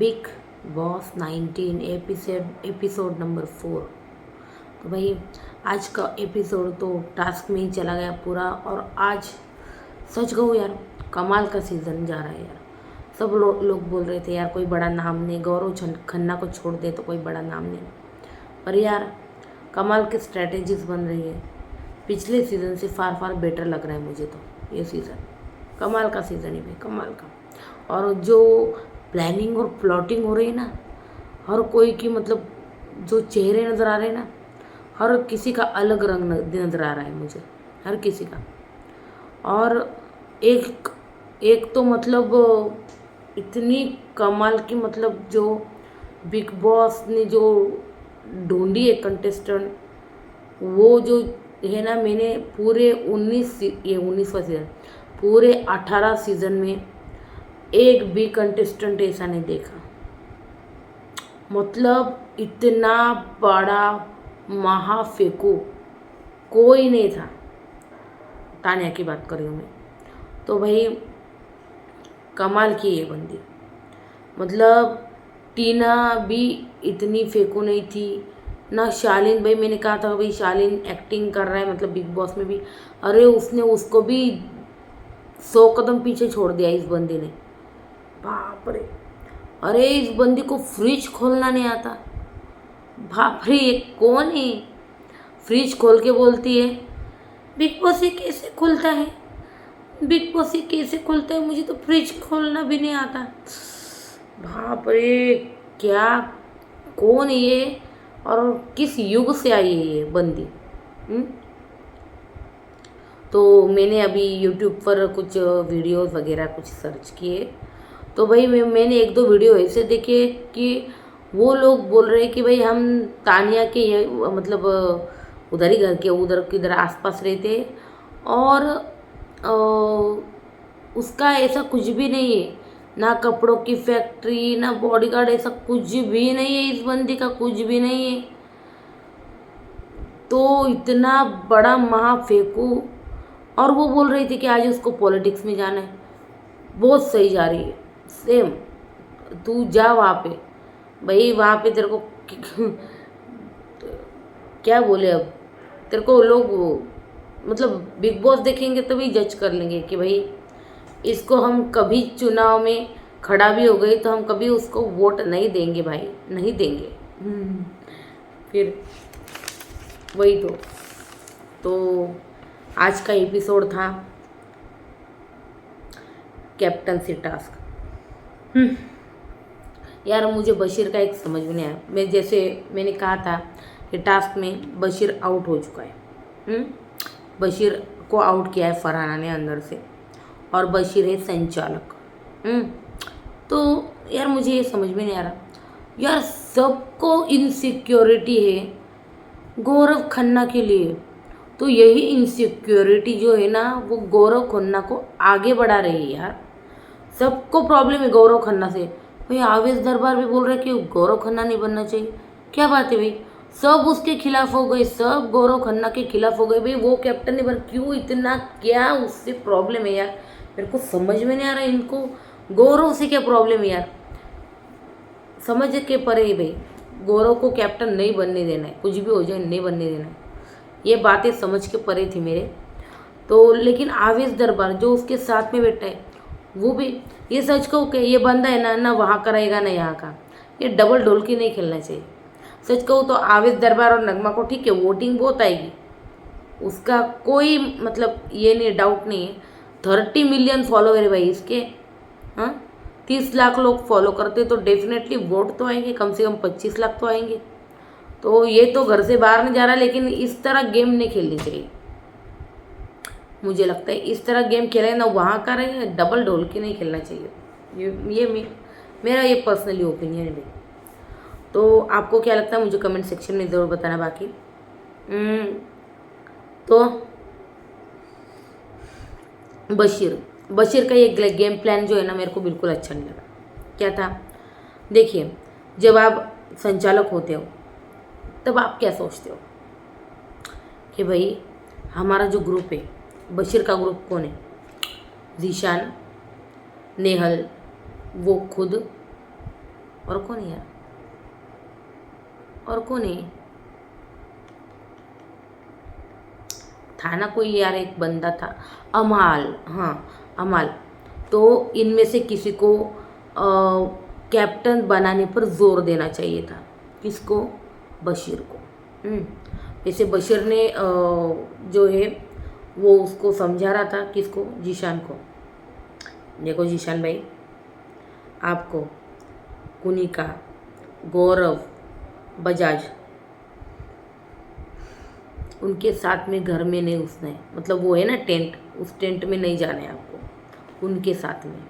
Big boss 19 episode number 4। तो भाई आज का एपिसोड तो टास्क में ही चला गया पूरा। और आज सच कहूँ यार, कमाल का सीज़न जा रहा है यार। सब लोग बोल रहे थे यार कोई बड़ा नाम नहीं, गौरव खन्ना को छोड़ दे तो कोई बड़ा नाम नहीं। पर यार कमाल की स्ट्रेटेजीज बन रही है। पिछले सीज़न से फार फार बेटर लग रहा है मुझे तो ये सीज़न। कमाल का सीज़न है भाई, कमाल का। और जो प्लानिंग और प्लॉटिंग हो रही है ना, हर कोई की मतलब जो चेहरे नज़र आ रहे हैं ना, हर किसी का अलग रंग नज़र आ रहा है मुझे, हर किसी का। और एक एक तो मतलब इतनी कमाल की मतलब जो बिग बॉस ने जो ढूंढी है कंटेस्टेंट, वो जो है ना, मैंने पूरे 19वां सीज़न, पूरे 18 सीज़न में एक भी कंटेस्टेंट ऐसा नहीं देखा। मतलब इतना बड़ा महाफेकू कोई नहीं था। तान्या की बात कर रही हूँ मैं। तो भाई कमाल की ये बंदी, मतलब टीना भी इतनी फेंकू नहीं थी ना। शालीन भाई, मैंने कहा था भाई शालीन एक्टिंग कर रहा है मतलब बिग बॉस में भी, अरे उसने उसको भी 100 कदम पीछे छोड़ दिया इस बंदी ने। बाप रे, अरे इस बंदी को फ्रिज खोलना नहीं आता। बाप रे, ये कौन है? फ्रिज खोल के बोलती है बिग बॉस ये कैसे खुलता है, बिग बॉस ये कैसे खुलता है, मुझे तो फ्रिज खोलना भी नहीं आता। बाप रे, क्या, कौन है ये और किस युग से आई है ये बंदी? तो मैंने अभी यूट्यूब पर कुछ वीडियोस वगैरह कुछ सर्च किए। तो भाई मैंने एक दो वीडियो ऐसे देखे कि वो लोग बोल रहे हैं कि भाई हम तानिया के ये मतलब उधर ही घर के उधर किधर आसपास रहते हैं, और उसका ऐसा कुछ भी नहीं है, ना कपड़ों की फैक्ट्री ना बॉडीगार्ड, ऐसा कुछ भी नहीं है इस बंदी का, कुछ भी नहीं है। तो इतना बड़ा महाफेकू, और वो बोल रही थी कि आज उसको पॉलिटिक्स में जाना है। बहुत सही जा रही है, सेम तू जा वहाँ पे भाई, वहाँ पे तेरे को क्या बोले अब, तेरे को लोग मतलब बिग बॉस देखेंगे तभी जज कर लेंगे कि भाई इसको हम कभी चुनाव में खड़ा भी हो गई तो हम कभी उसको वोट नहीं देंगे भाई, नहीं देंगे। फिर वही तो आज का एपिसोड था कैप्टनसी टास्क। यार मुझे बशीर का एक समझ में नहीं आया। मैं जैसे मैंने कहा था कि टास्क में बशीर आउट हो चुका है। बशीर को आउट किया है फरहाना ने अंदर से, और बशीर है संचालक। तो यार मुझे ये समझ में नहीं आ रहा यार, सबको इनसिक्योरिटी है गौरव खन्ना के लिए, तो यही इनसिक्योरिटी जो है ना वो गौरव खन्ना को आगे बढ़ा रही है यार। सबको प्रॉब्लम है गौरव खन्ना से। भाई आवेश दरबार भी बोल रहे कि गौरव खन्ना नहीं बनना चाहिए। क्या बात है भाई, सब उसके खिलाफ हो गए, सब गौरव खन्ना के खिलाफ हो गए। भाई वो कैप्टन नहीं बन, क्यों, इतना क्या उससे प्रॉब्लम है यार? मेरे को समझ में नहीं आ रहा इनको गौरव से क्या प्रॉब्लम है यार। समझ के परे है भाई, गौरव को कैप्टन नहीं बनने देना है, कुछ भी हो जाए नहीं बनने देना है। ये बातें समझ के परे थी मेरे तो। लेकिन आवेश दरबार जो उसके साथ में बैठा है, वो भी ये सच को कि ये बंदा है ना, ना वहाँ का रहेगा ना यहाँ का, ये डबल ढोलकी नहीं खेलना चाहिए। सच कहूँ तो आवेश दरबार और नगमा को ठीक है वोटिंग बहुत आएगी, उसका कोई मतलब ये नहीं, डाउट नहीं है। 30 मिलियन फॉलोवर है भाई इसके। हाँ, 30 लाख लोग फॉलो करते तो डेफिनेटली वोट तो आएंगे, कम से कम 25 लाख तो आएंगे। तो ये तो घर से बाहर नहीं जा रहा, लेकिन इस तरह गेम नहीं खेलनी चाहिए। मुझे लगता है इस तरह गेम खेले ना, वहाँ का रहे, डबल ढोलकी नहीं खेलना चाहिए। ये मेरा ये पर्सनली ओपिनियन है। तो आपको क्या लगता है मुझे कमेंट सेक्शन में ज़रूर बताना। बाकी तो बशीर का ये गेम प्लान जो है ना, मेरे को बिल्कुल अच्छा नहीं लगा। क्या था, देखिए, जब आप संचालक होते हो तब आप क्या सोचते हो कि भाई हमारा जो ग्रुप है, बशीर का ग्रुप कौन है? जीशान, नेहल, वो खुद, और कौन है यार, और कौन है, था ना कोई यार, एक बंदा था, अमाल, हाँ अमाल। तो इनमें से किसी को कैप्टन बनाने पर जोर देना चाहिए था। किसको? बशीर को। वैसे बशीर ने जो है वो उसको समझा रहा था, किसको? जीशान को। देखो जीशान भाई, आपको कुनिका, गौरव, बजाज, उनके साथ में घर में नहीं घुसना है, मतलब वो है ना टेंट, उस टेंट में नहीं जाना है आपको, उनके साथ में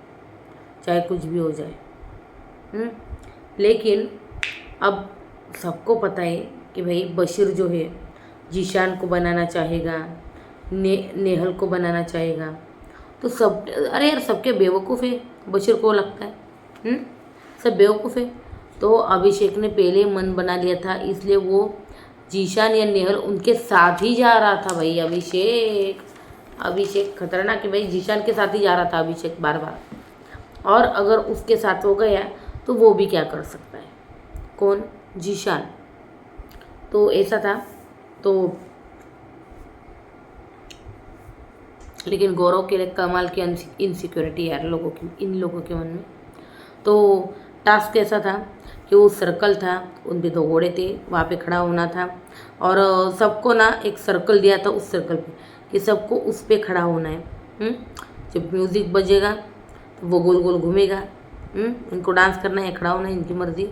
चाहे कुछ भी हो जाए। लेकिन अब सबको पता है कि भाई बशीर जो है जीशान को बनाना चाहेगा, नेहल को बनाना चाहेगा, तो सब, अरे यार सबके बेवकूफ़ है, बशीर को लगता है सब बेवकूफ़ है। तो अभिषेक ने पहले मन बना लिया था, इसलिए वो जीशान या नेहल उनके साथ ही जा रहा था भाई। अभिषेक खतरनाक है भाई, जीशान के साथ ही जा रहा था अभिषेक बार बार। और अगर उसके साथ हो गया तो वो भी क्या कर सकता है? कौन? जीशान। तो ऐसा था। तो लेकिन गौरव के लिए कमाल की इनसिक्योरिटी यार लोगों की, इन लोगों के मन में। तो टास्क ऐसा था कि वो सर्कल था, उन पे 2 घोड़े थे, वहाँ पे खड़ा होना था और सबको ना एक सर्कल दिया था, उस सर्कल पे कि सबको उस पे खड़ा होना है। जब म्यूज़िक बजेगा तो वो गोल गोल घूमेगा। इनको डांस करना है, खड़ा होना है, इनकी मर्ज़ी।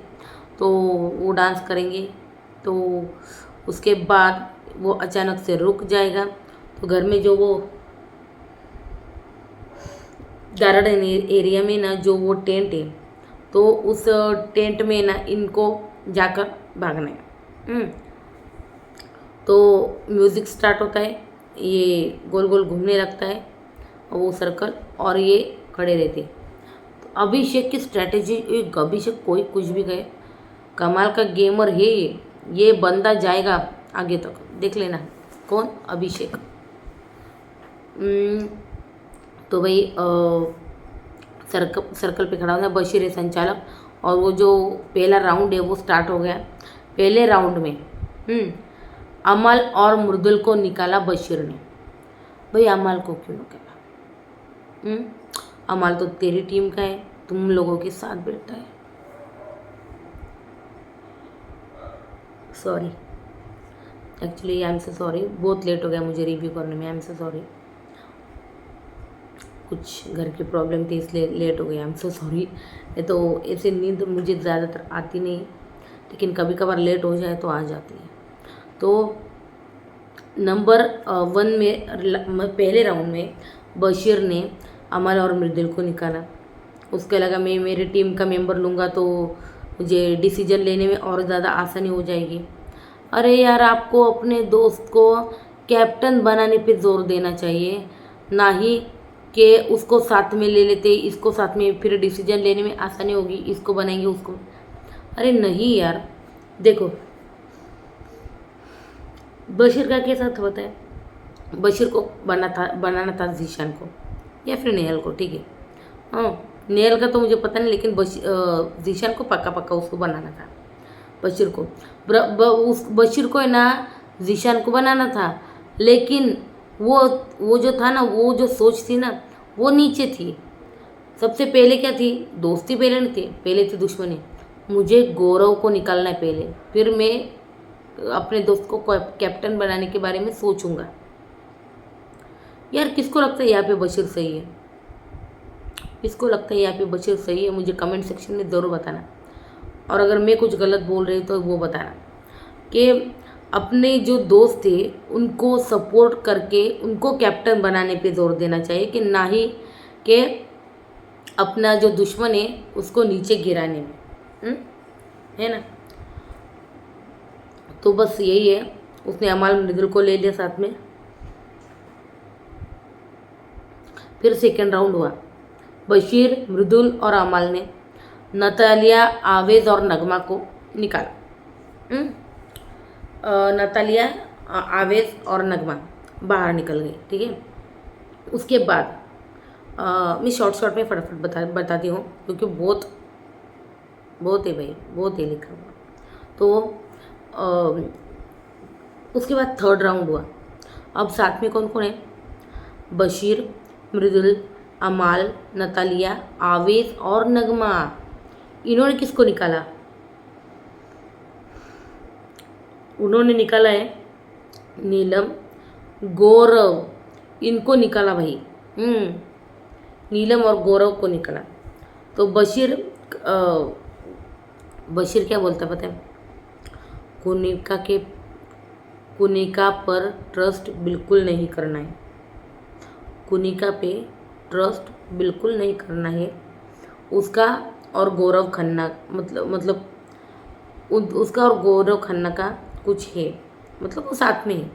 तो वो डांस करेंगे, तो उसके बाद वो अचानक से रुक जाएगा, तो घर में जो वो गार्डन एरिया में ना जो वो टेंट है, तो उस टेंट में ना इनको जाकर भागना है। तो म्यूज़िक स्टार्ट होता है, ये गोल गोल घूमने लगता है वो सर्कल, और ये खड़े रहते। तो अभिषेक की स्ट्रैटेजी, एक अभिषेक कोई कुछ भी कहे, कमाल का गेमर है ये बंदा जाएगा आगे तक, देख लेना। कौन? अभिषेक। तो भाई सर्कल पे खड़ा होना, बशीर है संचालक, और वो जो पहला राउंड है वो स्टार्ट हो गया। पहले राउंड में अमल और मृदुल को निकाला बशीर ने। भाई अमल को क्यों निकाला? अमल तो तेरी टीम का है, तुम लोगों के साथ बैठता है। Sorry, actually I am so sorry, बहुत लेट हो गया मुझे रिव्यू करने में, आई एम सो सॉरी। कुछ घर की प्रॉब्लम थी इसलिए लेट हो गया, आई एम सो सॉरी। नहीं तो ऐसे नींद मुझे ज़्यादातर आती नहीं, लेकिन कभी कभार लेट हो जाए तो आ जाती है। तो नंबर 1 में पहले राउंड में बशीर ने अमल और मृदुल को निकाला। उसके लगा मैं मेरी टीम का मेंबर लूँगा तो मुझे डिसीजन लेने में और ज़्यादा आसानी हो जाएगी। अरे यार, आपको अपने दोस्त को कैप्टन बनाने पे जोर देना चाहिए, ना ही कि उसको साथ में ले लेते, इसको साथ में, फिर डिसीजन लेने में आसानी होगी, इसको बनाएंगे उसको। अरे नहीं यार, देखो बशीर का कैसा था पता है? बशीर को बनाना था जीशान को या फिर नेहल को, ठीक है। हाँ, नेहल का तो मुझे पता नहीं, लेकिन जीशान को पक्का पक्का उसको बनाना था, बशीर को। उस बशीर को है ना जीशान को बनाना था, लेकिन वो जो था ना, वो जो सोच थी ना, वो नीचे थी। सबसे पहले क्या थी? दोस्ती पहले नहीं थी, पहले थी दुश्मनी। मुझे गौरव को निकालना है पहले, फिर मैं अपने दोस्त को कैप्टन बनाने के बारे में सोचूंगा। यार किसको लगता है यहाँ पे बशीर सही है? किसको लगता है यहाँ पे बशीर सही है? मुझे कमेंट सेक्शन में ज़रूर बताना, और अगर मैं कुछ गलत बोल रही तो वो बताना। कि अपने जो दोस्त थे उनको सपोर्ट करके उनको कैप्टन बनाने पे जोर देना चाहिए, कि ना ही कि अपना जो दुश्मन है उसको नीचे गिराने में, है ना। तो बस यही है, उसने अमाल मृदुल को ले लिया साथ में। फिर सेकेंड राउंड हुआ, बशीर, मृदुल और अमाल ने नतालिया, आवेज और नगमा को निकाला। नतालिया, आवेज और नगमा बाहर निकल गई, ठीक है। उसके बाद मैं शॉर्ट में फटाफट बताती हूँ, क्योंकि बहुत बहुत है भाई, बहुत है लिखा हुआ। तो अ, उसके बाद थर्ड राउंड हुआ। अब साथ में कौन कौन है? बशीर, मृदुल, अमाल, नतालिया, आवेश और नगमा। इन्होंने किसको निकाला? उन्होंने निकाला है नीलम, गौरव, इनको निकाला भाई। नीलम और गौरव को निकाला। तो बशीर क्या बोलता है पता है? कुनिका के कुनिका पर ट्रस्ट बिल्कुल नहीं करना है। कुनिका पे ट्रस्ट बिल्कुल नहीं करना है। उसका और गौरव खन्ना मतलब उसका और गौरव खन्ना का कुछ है, मतलब वो साथ में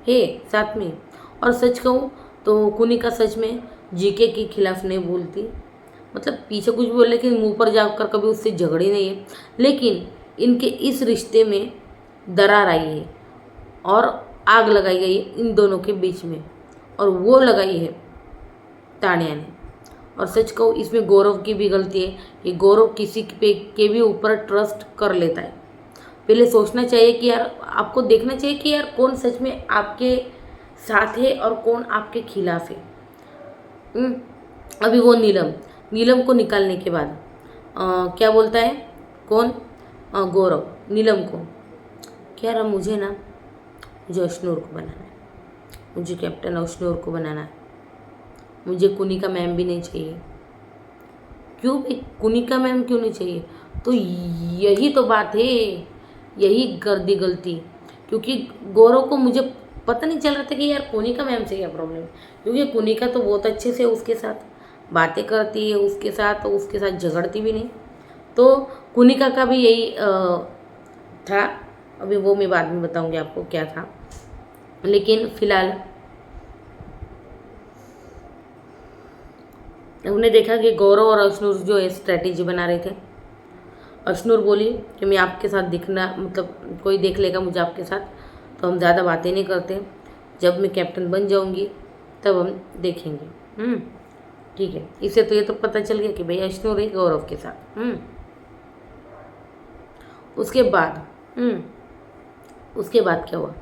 है साथ में। और सच कहूँ तो कुनिका सच में जीके के खिलाफ नहीं बोलती, मतलब पीछे कुछ बोले लेकिन मुंह पर जाकर कभी उससे झगड़ी नहीं है। लेकिन इनके इस रिश्ते में दरार आई है और आग लगाई गई है इन दोनों के बीच में, और वो लगाई है तानिया ने। और सच कहूँ इसमें गौरव की भी गलती है कि गौरव किसी पे के भी ऊपर ट्रस्ट कर लेता है। पहले सोचना चाहिए कि यार, आपको देखना चाहिए कि यार कौन सच में आपके साथ है और कौन आपके खिलाफ है। अभी वो नीलम को निकालने के बाद क्या बोलता है? कौन? गौरव नीलम को, क्या रहा, मुझे अश्नूर को बनाना है, मुझे कैप्टन अश्नूर को बनाना है, मुझे कुनिका मैम भी नहीं चाहिए। क्यों भाई, कुनिका मैम क्यों नहीं चाहिए? तो यही तो बात है, यही कर दी गलती। क्योंकि गौरव को मुझे पता नहीं चल रहा था कि यार कुनिका मैम से क्या प्रॉब्लम है, क्योंकि कुनिका तो बहुत अच्छे से उसके साथ बातें करती है, उसके साथ झगड़ती भी नहीं। तो कुनिका का भी यही था। अभी वो मैं बाद में बताऊंगी आपको क्या था। लेकिन फिलहाल हमने देखा कि गौरव और अश्नूर जो है स्ट्रैटेजी बना रहे थे। अश्नूर बोली कि मैं आपके साथ दिखना, मतलब कोई देख लेगा मुझे आपके साथ, तो हम ज़्यादा बातें नहीं करते, जब मैं कैप्टन बन जाऊंगी तब हम देखेंगे। ठीक है, इससे तो ये तो पता चल गया कि भाई अश्नूर है गौरव के साथ। उसके बाद क्या हुआ?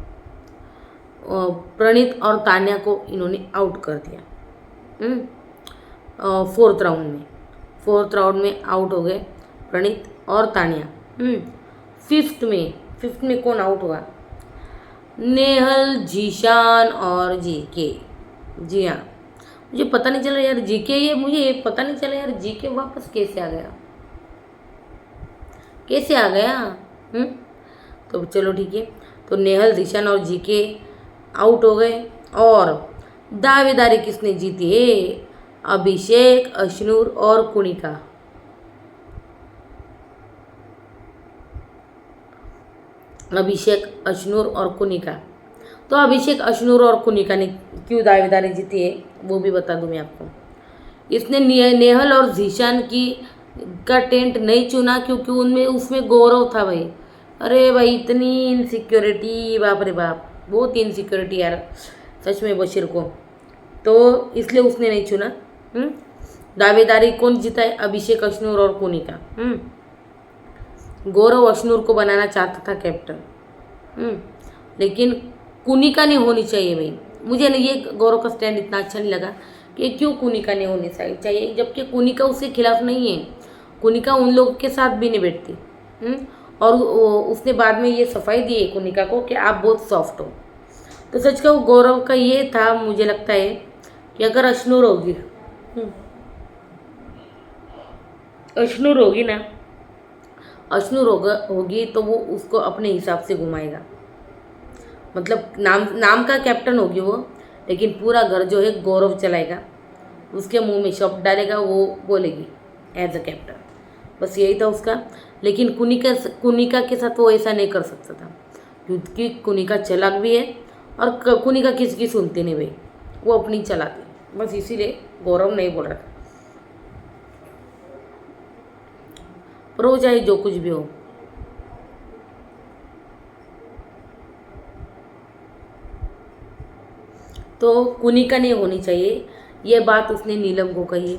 प्रणीत और तान्या को इन्होंने आउट कर दिया। फोर्थ राउंड में आउट हो गए प्रणीत और तान्या। फिफ्थ में कौन आउट हुआ? नेहल, जीशान और जीके। जी हाँ, मुझे पता नहीं चला यार जीके, मुझे ये पता नहीं चला यार जीके वापस कैसे आ गया। तो चलो ठीक है। तो नेहल, जीशान और जीके आउट हो गए। और दावेदारी किसने जीती है? अभिषेक, अश्नूर और कुनिका। अभिषेक, अश्नूर और कुनिका। तो अभिषेक, अश्नूर और कुनिका ने क्यों दावेदारी जीती है वो भी बता दूं मैं आपको। इसने नेहल और जीशान का टेंट नहीं चुना क्योंकि उसमें गौरव था भाई। अरे भाई, इतनी इनसिक्योरिटी, बाप रे बाप, बहुत इनसिक्योरिटी यार सच में बशीर को। तो इसलिए उसने नहीं चुना। दावेदारी कौन जीता है? अभिषेक, अश्नूर और कुनिका। गौरव अश्नूर को बनाना चाहता था कैप्टन, लेकिन कुनिका ने होनी चाहिए भाई। मुझे नहीं, ये गौरव का स्टैंड इतना अच्छा नहीं लगा कि क्यों कुनिका ने होनी चाहिए, जबकि कुनिका उसके खिलाफ नहीं है। कुनिका उन लोगों के साथ भी नहीं बैठती। और उसने बाद में ये सफाई दी है कुनिका को कि आप बहुत सॉफ्ट हो। तो सच का गौरव का ये था, मुझे लगता है कि अगर अश्नूर होगी तो वो उसको अपने हिसाब से घुमाएगा। मतलब नाम का कैप्टन होगी वो, लेकिन पूरा घर जो है गौरव चलाएगा। उसके मुंह में शब्द डालेगा, वो बोलेगी एज अ कैप्टन। बस यही था उसका। लेकिन कुनिका के साथ वो ऐसा नहीं कर सकता था, क्योंकि कुनिका चालाक भी है और कुनिका किसी की सुनती नहीं भाई, वो अपनी चलाती। बस इसीलिए गौरव नहीं बोल रहा था। पर वो चाहे जो कुछ भी हो, तो कुनिका नहीं होनी चाहिए, ये बात उसने नीलम को कही।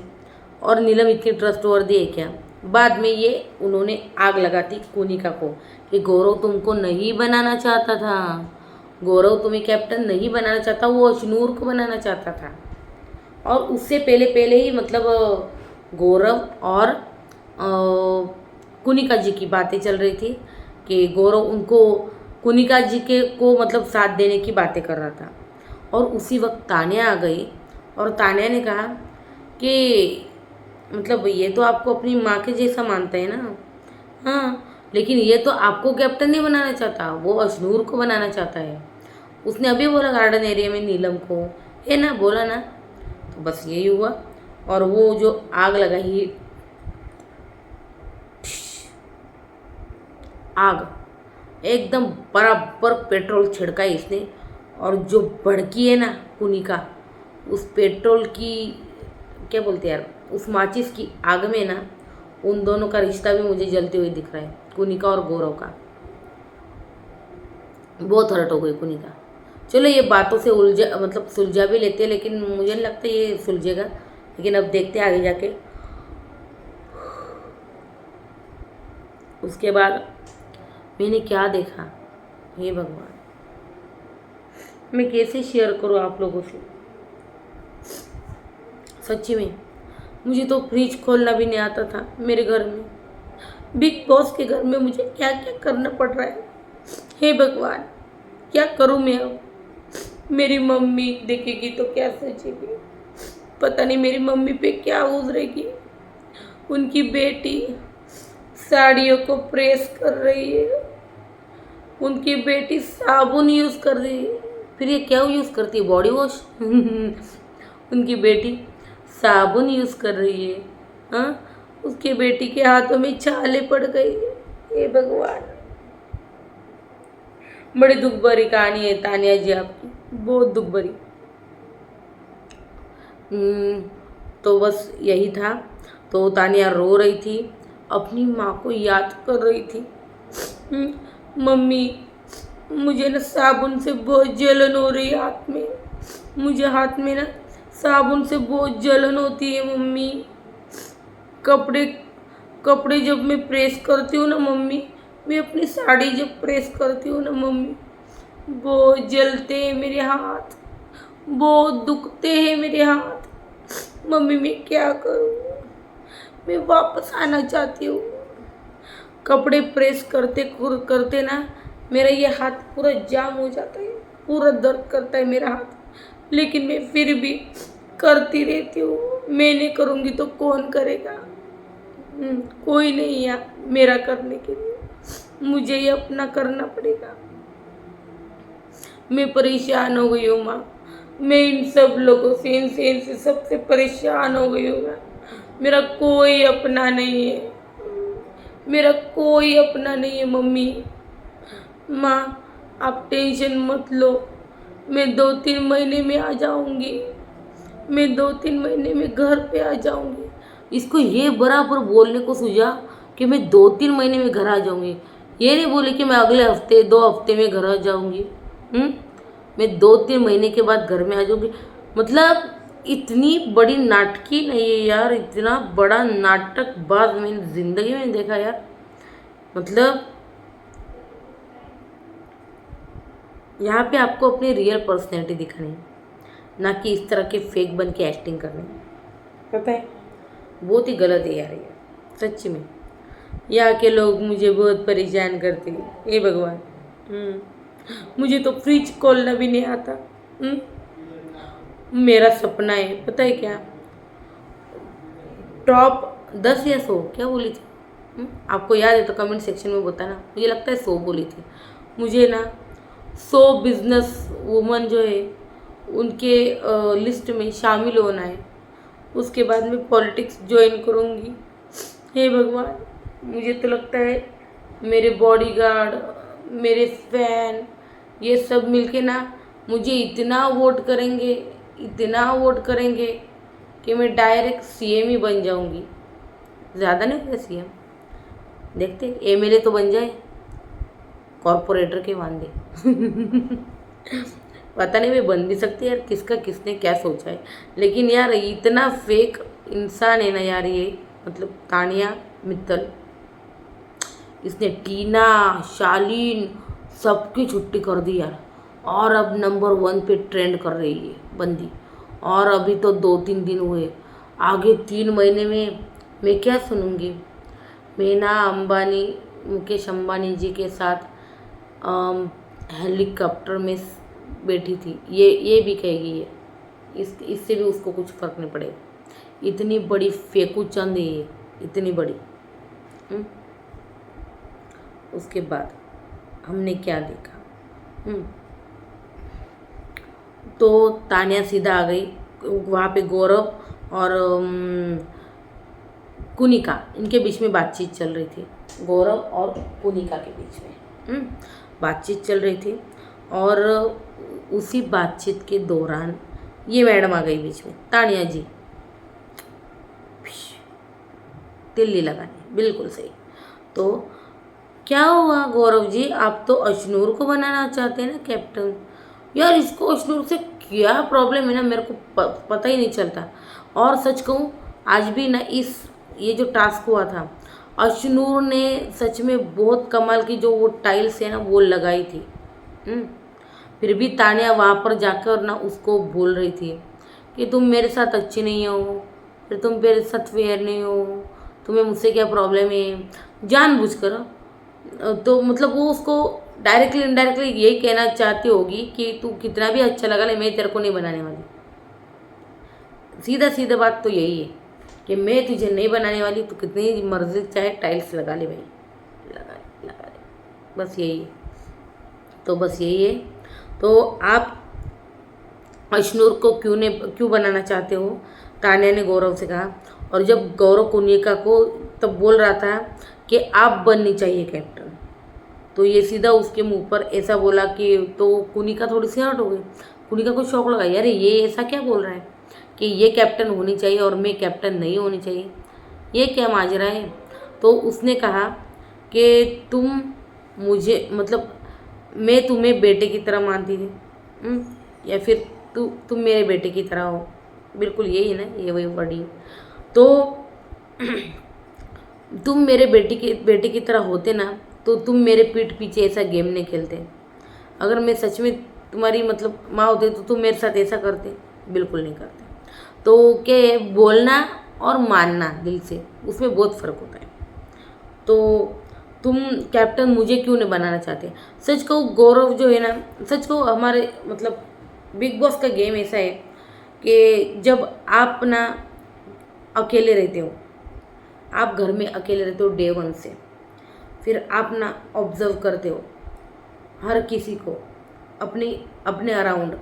और नीलम इतनी ट्रस्टवर्दी है क्या बाद में ये उन्होंने आग लगाती कोनिका को कि गौरव तुमको नहीं बनाना चाहता था, गौरव तुम्हें कैप्टन नहीं बनाना चाहता, वो अशनूर को बनाना चाहता था। और उससे पहले पहले ही मतलब गौरव और कुनिका जी की बातें चल रही थी कि गौरव उनको कुनिका जी के को मतलब साथ देने की बातें कर रहा था। और उसी वक्त तान्या आ गई और तान्या ने कहा कि मतलब ये तो आपको अपनी माँ के जैसा मानता है ना, हाँ, लेकिन ये तो आपको कैप्टन नहीं बनाना चाहता, वो अशनूर को बनाना चाहता है। उसने अभी बोला गार्डन एरिया में नीलम को, है ना, बोला ना। तो बस यही हुआ। और वो जो आग लगाई, आग एकदम बराबर पेट्रोल छिड़का इसने। और जो भड़की है ना कुनिका, उस पेट्रोल की क्या बोलते हैं यार, उस माचिस की आग में ना उन दोनों का रिश्ता भी मुझे जलते हुए दिख रहा है, कुनिका और गौरव का। बहुत हर्ट हो गई कुनिका। चलो ये बातों से उलझा मतलब सुलझा भी लेते हैं, लेकिन मुझे नहीं लगता ये सुलझेगा। लेकिन अब देखते हैं आगे जाके। उसके बाद मैंने क्या देखा, हे भगवान, मैं कैसे शेयर करूँ आप लोगों से। सच्ची में मुझे तो फ्रिज खोलना भी नहीं आता था मेरे घर में। बिग बॉस के घर में मुझे क्या क्या करना पड़ रहा है, हे भगवान, क्या करूँ मैं अब। मेरी मम्मी देखेगी तो क्या सोचेगी, पता नहीं मेरी मम्मी पे क्या गुजरेगी। उनकी बेटी साड़ियों को प्रेस कर रही है, उनकी बेटी साबुन यूज़ कर रही है, फिर ये क्या यूज़ करती है, बॉडी वॉश उनकी बेटी साबुन यूज़ कर रही है, हाँ, उसकी बेटी के हाथों में छाले पड़ गई है। हे भगवान, बड़ी दुख भरी कहानी है तानिया जी आपकी, बहुत दुख भरी। तो बस यही था। तो तानिया रो रही थी, अपनी माँ को याद कर रही थी। मम्मी, मुझे ना साबुन से बहुत जलन हो रही है हाथ में, मुझे हाथ में ना साबुन से बहुत जलन होती है मम्मी। कपड़े कपड़े जब मैं प्रेस करती हूँ ना मम्मी, मैं अपनी साड़ी जब प्रेस करती हूँ ना मम्मी, बहुत जलते हैं मेरे हाथ, बहुत दुखते हैं मेरे हाथ। मम्मी मैं क्या करूँ, मैं वापस आना चाहती हूँ। कपड़े प्रेस करते करते ना मेरा ये हाथ पूरा जाम हो जाता है, पूरा दर्द करता है मेरा हाथ, लेकिन मैं फिर भी करती रहती हूँ। मैं नहीं करूँगी तो कौन करेगा, कोई नहीं है मेरा करने के लिए, मुझे ये अपना करना पड़ेगा। मैं परेशान हो गई हूँ माँ, मैं इन सब लोगों से, इनसे सबसे परेशान हो गई हूँ। मेरा कोई अपना नहीं है, मेरा कोई अपना नहीं है मम्मी। माँ आप टेंशन मत लो, मैं 2-3 महीने में आ जाऊँगी, मैं 2-3 महीने में घर पे आ जाऊँगी। इसको ये बराबर बोलने को सूझा कि मैं 2-3 महीने में घर आ जाऊँगी, ये नहीं बोली कि मैं अगले हफ्ते 2 हफ्ते में घर आ जाऊँगी। मैं 2-3 महीने के बाद घर में आ जाऊँगी। मतलब इतनी बड़ी नाटकी नहीं है यार, इतना बड़ा नाटकबाज मैंने ज़िंदगी में देखा यार। मतलब यहाँ पे आपको अपनी रियल पर्सनैलिटी दिखानी है, ना कि इस तरह के फेक बन के एक्टिंग करनी है, पता है, बहुत ही गलत है यार ये, सच्ची में। यहाँ के लोग मुझे बहुत परेशान करते हैं, हे भगवान। मुझे तो फ्रिज खोलना भी नहीं आता। मेरा सपना है पता है क्या, टॉप 10 या 100 क्या बोली थी, आपको याद है तो कमेंट सेक्शन में बताना। मुझे लगता है 100 बोली थी। मुझे ना 100 बिजनेस वूमन जो है उनके लिस्ट में शामिल होना है, उसके बाद में पॉलिटिक्स ज्वाइन करूँगी। हे भगवान, मुझे तो लगता है मेरे बॉडीगार्ड, मेरे फैन, ये सब मिलके ना मुझे इतना वोट करेंगे, इतना वोट करेंगे कि मैं डायरेक्ट सीएम ही बन जाऊंगी। ज़्यादा नहीं होता सीएम, देखते एमएलए तो बन जाए, कॉरपोरेटर के वांदे पता नहीं मैं बन भी सकती यार, किसका किसने क्या सोचा है। लेकिन यार इतना फेक इंसान है ना यार ये, मतलब तानिया मित्तल, इसने टीना, शालीन सबकी छुट्टी कर दी यार। और अब नंबर 1 पे ट्रेंड कर रही है बंदी। और अभी तो 2-3 दिन हुए, आगे 3 महीने में मैं क्या सुनूंगी। मैं ना अंबानी, मुकेश अंबानी जी के साथ हेलीकॉप्टर में बैठी थी, ये भी कहेगी ये। इससे भी उसको कुछ फर्क नहीं पड़ेगा। इतनी बड़ी फेकू चंद है ये, इतनी बड़ी। हम्म? उसके बाद हमने क्या देखा। तो तानिया सीधा आ गई। वहाँ पे गौरव और कुनिका, इनके बीच में बातचीत चल रही थी। गौरव और कुनिका के बीच में बातचीत चल रही थी। और उसी बातचीत के दौरान ये मैडम आ गई बीच में, तानिया जी। तिल्ली लगानी, बिल्कुल सही। तो क्या हुआ गौरव जी, आप तो अशनूर को बनाना चाहते हैं ना कैप्टन। यार इसको अशनूर से क्या प्रॉब्लम है ना, मेरे को पता ही नहीं चलता। और सच कहूँ, आज भी ना ये जो टास्क हुआ था, अशनूर ने सच में बहुत कमाल की जो वो टाइल्स है ना वो लगाई थी। फिर भी तानिया वहाँ पर जाकर ना उसको बोल रही थी कि तुम मेरे साथ अच्छी नहीं हो, फिर तुम मेरे साथ फेयर नहीं हो, तुम्हें मुझसे क्या प्रॉब्लम है, जानबूझकर। तो मतलब वो उसको डायरेक्टली इनडायरेक्टली यही कहना चाहती होगी कि तू कितना भी अच्छा लगा ले, मैं तेरे को नहीं बनाने वाली। सीधा सीधा बात तो यही है कि मैं तुझे नहीं बनाने वाली, तो कितनी मर्जी चाहे टाइल्स लगा ले भाई, लगा ले, बस यही है। तो बस यही है। तो आप अशनूर को क्यों बनाना चाहते हो, तानिया ने गौरव से कहा। और जब गौरव कुनिका को तब बोल रहा था कि आप बननी चाहिए कैप्टन, तो ये सीधा उसके मुंह पर ऐसा बोला कि तो कुनिका थोड़ी सी हर्ट हो गई। कुनिका को शौक लगा, यार ये ऐसा क्या बोल रहा है कि ये कैप्टन होनी चाहिए और मैं कैप्टन नहीं होनी चाहिए, ये क्या माजरा है। तो उसने कहा कि तुम मुझे, मतलब मैं तुम्हें बेटे की तरह मानती थी, या फिर तुम मेरे बेटे की तरह हो, बिल्कुल यही है ना, ये वही वर्डिंग। तो तुम मेरे बेटे की तरह होते ना, तो तुम मेरे पीठ पीछे ऐसा गेम नहीं खेलते। अगर मैं सच में तुम्हारी मतलब माँ होती तो तुम मेरे साथ ऐसा करते, बिल्कुल नहीं करते। तो क्या बोलना और मानना दिल से, उसमें बहुत फ़र्क होता है। तो तुम कैप्टन मुझे क्यों नहीं बनाना चाहते। सच कहूँ गौरव जो है ना, सच कहूँ हमारे मतलब बिग बॉस का गेम ऐसा है कि जब आप ना अकेले रहते हो, आप घर में अकेले रहते हो डे 1 से, फिर आप ना ऑब्जर्व करते हो हर किसी को अपने अराउंड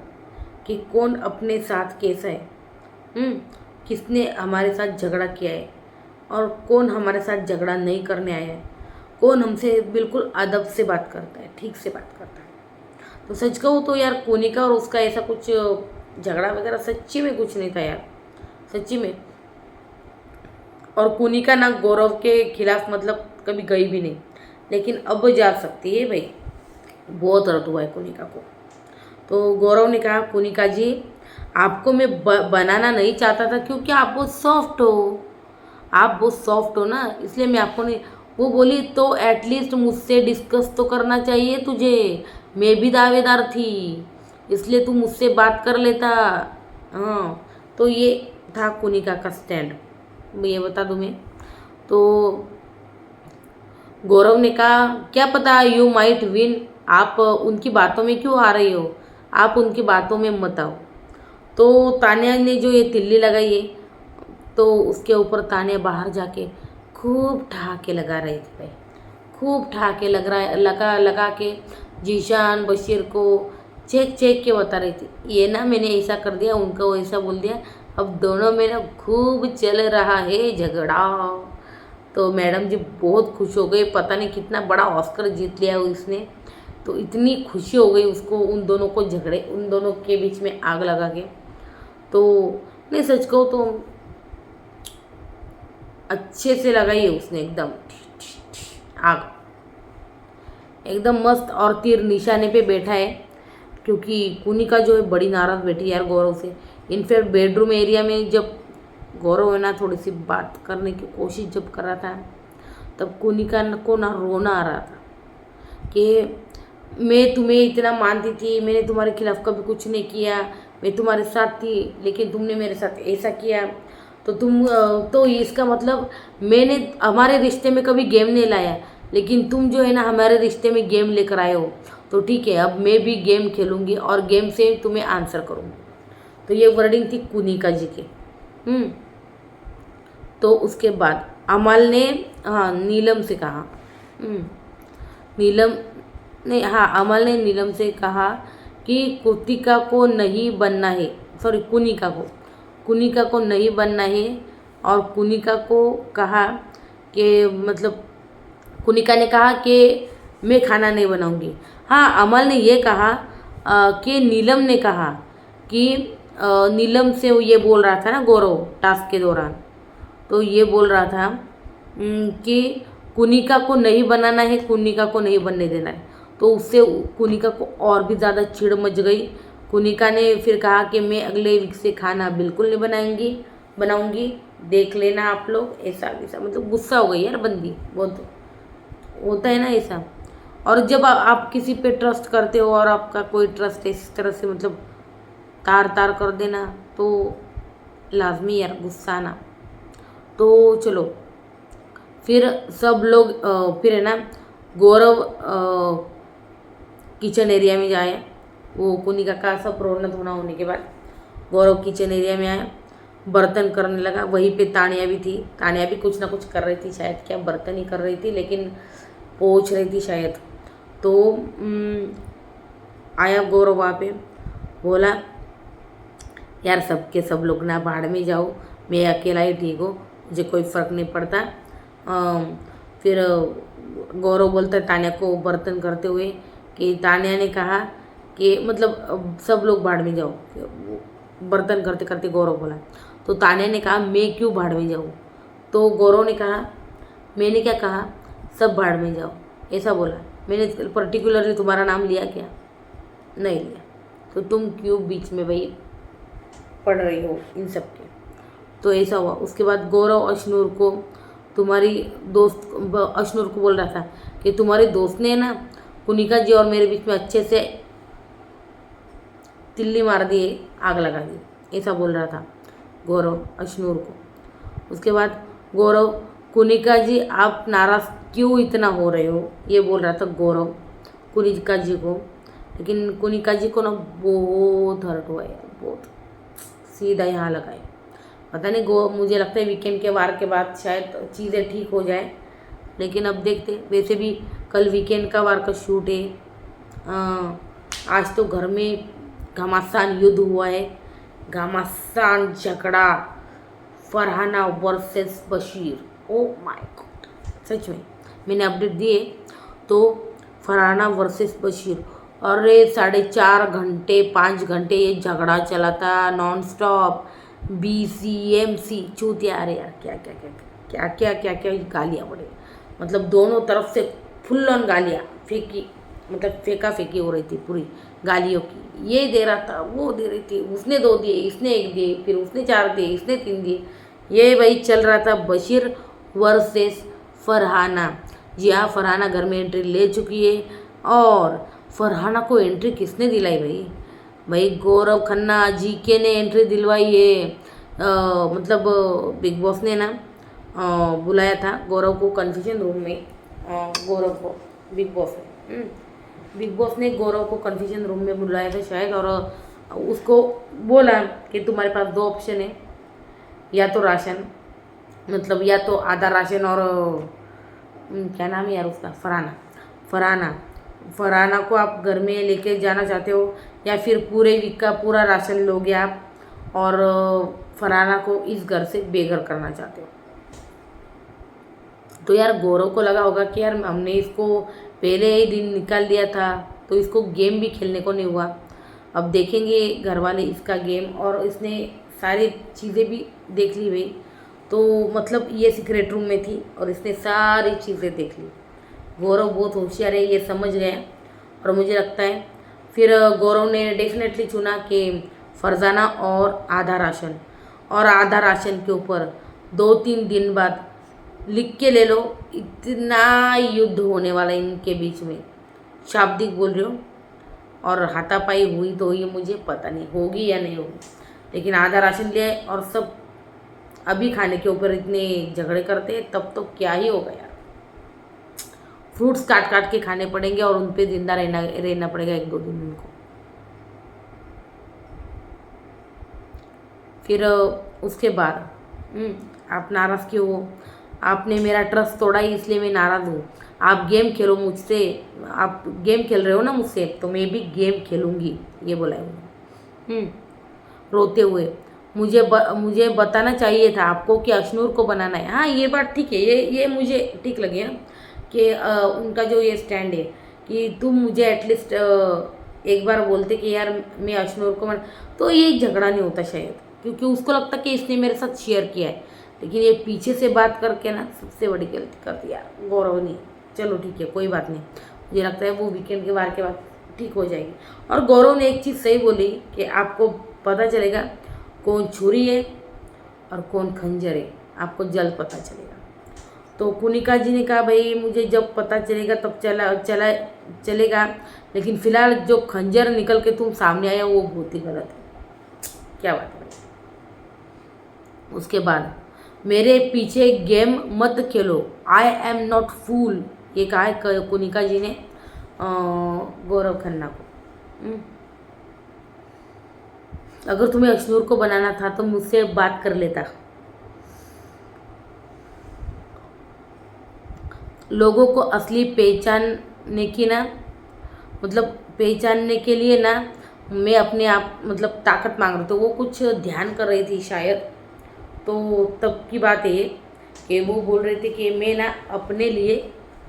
कि कौन अपने साथ कैसा है, किसने हमारे साथ झगड़ा किया है और कौन हमारे साथ झगड़ा नहीं करने आया है, कौन हमसे बिल्कुल अदब से बात करता है, ठीक से बात करता है। तो सच कहूँ तो यार कोनिका और उसका ऐसा कुछ झगड़ा वगैरह सच्ची में कुछ नहीं था यार, सच्ची में। और कोनिका ना गौरव के खिलाफ मतलब कभी गई भी नहीं, लेकिन अब जा सकती है भाई, बहुत हर्ट हुआ है कोनिका को। तो गौरव ने कहा, कोनिका जी आपको मैं बनाना नहीं चाहता था क्योंकि आप बहुत सॉफ्ट हो, आप बहुत सॉफ्ट हो ना, इसलिए मैं आपको नहीं। वो बोली तो एटलीस्ट मुझसे डिस्कस तो करना चाहिए तुझे, मैं भी दावेदार थी, इसलिए तू मुझसे बात कर लेता। हाँ, तो ये था कोनिका का स्टैंड, मैं ये बता दूँ मैं। तो गौरव ने कहा, क्या पता यू माइट विन, आप उनकी बातों में क्यों आ रही हो, आप उनकी बातों में मत आओ। तो तानिया ने जो ये तिल्ली लगाई है, तो उसके ऊपर तानिया बाहर जाके खूब ठहाके लगा रही थी भाई, खूब ठहाके लगा के जीशान बशीर को चेक के बता रही थी, ये ना मैंने ऐसा कर दिया, उनको ऐसा बोल दिया, अब दोनों में ना खूब चल रहा है झगड़ा। तो मैडम जी बहुत खुश हो गई, पता नहीं कितना बड़ा ऑस्कर जीत लिया इसने, तो इतनी खुशी हो गई उसको उन दोनों के बीच में आग लगा के। तो नहीं सच कहो तो अच्छे से लगाई है उसने, एकदम आग, एकदम मस्त, और तीर निशाने पे बैठा है। क्योंकि कोनिका जो है बड़ी नाराज़ बैठी यार गौरव से। इनफैक्ट बेडरूम एरिया में जब गौरव है ना थोड़ी सी बात करने की कोशिश जब कर रहा था, तब कुनिका को ना रोना आ रहा था कि मैं तुम्हें इतना मानती थी, मैंने तुम्हारे खिलाफ कभी कुछ नहीं किया, मैं तुम्हारे साथ थी, लेकिन तुमने मेरे साथ ऐसा किया। तो तो इसका मतलब मैंने हमारे रिश्ते में कभी गेम नहीं लाया, लेकिन तुम जो है ना हमारे रिश्ते में गेम लेकर आए हो। तो ठीक है, अब मैं भी गेम खेलूँगी और गेम से तुम्हें आंसर करूँगी। तो ये वर्डिंग थी कुनिका जी की। तो उसके बाद अमल ने, हाँ, नीलम से कहा, नीलम ने, हाँ, अमल ने नीलम से कहा कि कुतिका को नहीं बनना है, सॉरी कुनिका को नहीं बनना है। और कुनिका को कहा कि मतलब कुनिका ने कहा कि मैं खाना नहीं बनाऊंगी। हाँ, अमल ने ये कहा कि नीलम ने कहा कि नीलम से वो ये बोल रहा था ना गौरव टास्क के दौरान, तो ये बोल रहा था कि कुनिका को नहीं बनाना है, कुनिका को नहीं बनने देना है। तो उससे कुनिका को और भी ज़्यादा चिढ़ मच गई। कुनिका ने फिर कहा कि मैं अगले वीक से खाना बिल्कुल नहीं बनाऊंगी, देख लेना आप लोग, ऐसा वैसा, मतलब गुस्सा हो गई यार बंदी, बहुत होता है ना ऐसा। और जब आप किसी पे ट्रस्ट करते हो और आपका कोई ट्रस्ट इस तरह से मतलब तार तार कर देना, तो लाजमी यार गुस्सा आना। तो चलो फिर सब लोग फिर है ना गौरव किचन एरिया में जाए। वो कुनिका का सब रोना धोना होने के बाद गौरव किचन एरिया में आया, बर्तन करने लगा। वहीं पे तानिया भी थी, तानिया भी कुछ ना कुछ कर रही थी, शायद क्या बर्तन ही कर रही थी, लेकिन पोंछ रही थी शायद। तो आया गौरव वहाँ पे, बोला यार सब लोग ना भाड़ में जाओ, मैं अकेला ही ठीक हूँ, मुझे कोई फ़र्क नहीं पड़ता। फिर गौरव बोलता है तानिया को बर्तन करते हुए कि तानिया ने कहा कि मतलब सब लोग भाड़ में जाओ, बर्तन करते करते गौरव बोला। तो तानिया ने कहा मैं क्यों भाड़ में जाऊँ? तो गौरव ने कहा मैंने क्या कहा, सब भाड़ में जाओ, ऐसा बोला। मैंने पर्टिकुलरली तुम्हारा नाम लिया क्या? नहीं लिया। तो तुम क्यों बीच में भाई पढ़ रही हो इन सब के? तो ऐसा हुआ। उसके बाद गौरव अशनूर को, तुम्हारी दोस्त, अशनूर को बोल रहा था कि तुम्हारे दोस्त ने ना कुनिका जी और मेरे बीच में अच्छे से तिल्ली मार दिए, आग लगा दी, ऐसा बोल रहा था गौरव अशनूर को। उसके बाद गौरव कुनिका जी आप नाराज़ क्यों इतना हो रहे हो, ये बोल रहा था गौरव कुनिका जी को। लेकिन कुनिका जी को ना बहुत हर्ट हुआ यार, बहुत सीधा यहाँ लगाए। पता नहीं मुझे लगता है वीकेंड के वार के बाद शायद चीज़ें ठीक हो जाए, लेकिन अब देखते। वैसे भी कल वीकेंड का वार का शूट है। आज तो घर में घमासान युद्ध हुआ है, घमासान झगड़ा, Farhana versus Bashir. Oh my God, सच में मैंने अपडेट दिए तो फरहाना वर्सेस बशीर, अरे 4.5 घंटे 5 घंटे ये झगड़ा चला था नॉन स्टॉप। BCMC चूतिया, अरे यार क्या क्या क्या क्या क्या क्या क्या गालियाँ पड़े, मतलब दोनों तरफ से फुल ऑन गालियाँ फेंकी, मतलब फेंका फेंकी हो रही थी पूरी गालियों की। ये दे रहा था, वो दे रही थी, उसने 2 दिए, इसने 1 दिए, फिर उसने 4 दिए, इसने 3 दिए। ये भाई चल रहा था बशीर वर्सेस फरहाना। जी हाँ, फरहाना घर में एंट्री ले चुकी है। और फरहाना को एंट्री किसने दिलाई भाई गौरव खन्ना GK ने एंट्री दिलवाई है। मतलब बिग बॉस ने ना बुलाया था गौरव को कन्फ्यूजन रूम में। गौरव को बिग बॉस ने गौरव को कन्फ्यूजन रूम में बुलाया था शायद, और उसको बोला कि तुम्हारे पास 2 ऑप्शन है, या तो राशन, मतलब या तो आधा राशन और क्या नाम है यार उसका, फरहाना को आप घर में लेके जाना चाहते हो, या फिर पूरे वीक का पूरा राशन लोगे आप और फरहाना को इस घर से बेघर करना चाहते हो। तो यार गौरव को लगा होगा कि यार हमने इसको पहले ही दिन निकाल दिया था, तो इसको गेम भी खेलने को नहीं हुआ। अब देखेंगे घर वाले इसका गेम, और इसने सारी चीज़ें भी देख ली भाई। तो मतलब ये सीक्रेट रूम में थी और इसने सारी चीज़ें देख ली। गौरव बहुत होशियार है, ये समझ गया। और मुझे लगता है फिर गौरव ने डेफिनेटली चुना कि फरजाना और आधा राशन के ऊपर 2-3 दिन बाद लिख के ले लो, इतना युद्ध होने वाला है इनके बीच में। शाब्दिक बोल रही हो, और हाथापाई हुई तो हुई, मुझे पता नहीं होगी या नहीं होगी, लेकिन आधा राशन ले और सब अभी खाने के ऊपर इतने झगड़े करते हैं, तब तो क्या ही होगा यार। फ्रूट्स काट काट के खाने पड़ेंगे और उन पे जिंदा रहना पड़ेगा 1-2 दिन उनको। फिर उसके बाद आप नाराज़ क्यों हो? आपने मेरा ट्रस्ट तोड़ा ही, इसलिए मैं नाराज़ हूँ। आप गेम खेलो मुझसे, आप गेम खेल रहे हो ना मुझसे, तो मैं भी गेम खेलूँगी, ये बोला है उन्होंने। रोते हुए, मुझे बताना चाहिए था आपको कि अशनूर को बनाना है। हाँ, ये बात ठीक है, ये मुझे ठीक लगे कि उनका जो ये स्टैंड है कि तुम मुझे एटलीस्ट एक बार बोलते कि यार मैं अशनूर को तो ये झगड़ा नहीं होता शायद, क्योंकि उसको लगता कि इसने मेरे साथ शेयर किया है। लेकिन ये पीछे से बात करके ना सबसे बड़ी गलती कर दिया गौरव ने। चलो ठीक है, कोई बात नहीं, मुझे लगता है वो वीकेंड के बार के बाद ठीक हो जाएगी। और गौरव ने एक चीज़ सही बोली कि आपको पता चलेगा कौन छुरी है और कौन खंजर है, आपको जल्द पता चलेगा। तो कुनिका जी ने कहा भाई मुझे जब पता चलेगा तब चलेगा, लेकिन फिलहाल जो खंजर निकल के तुम सामने आया वो बहुत ही गलत है। क्या बात है भाई। उसके बाद मेरे पीछे गेम मत खेलो, आई एम नॉट फूल, ये कहा है कुनिका जी ने गौरव खन्ना को। अगर तुम्हें अशनूर को बनाना था तो मुझसे बात कर लेता। लोगों को असली पहचानने की ना, मतलब पहचानने के लिए ना मैं अपने आप मतलब ताकत मांग रही, तो वो कुछ ध्यान कर रही थी शायद। तो तब की बात है कि वो बोल रहे थे कि मैं ना अपने लिए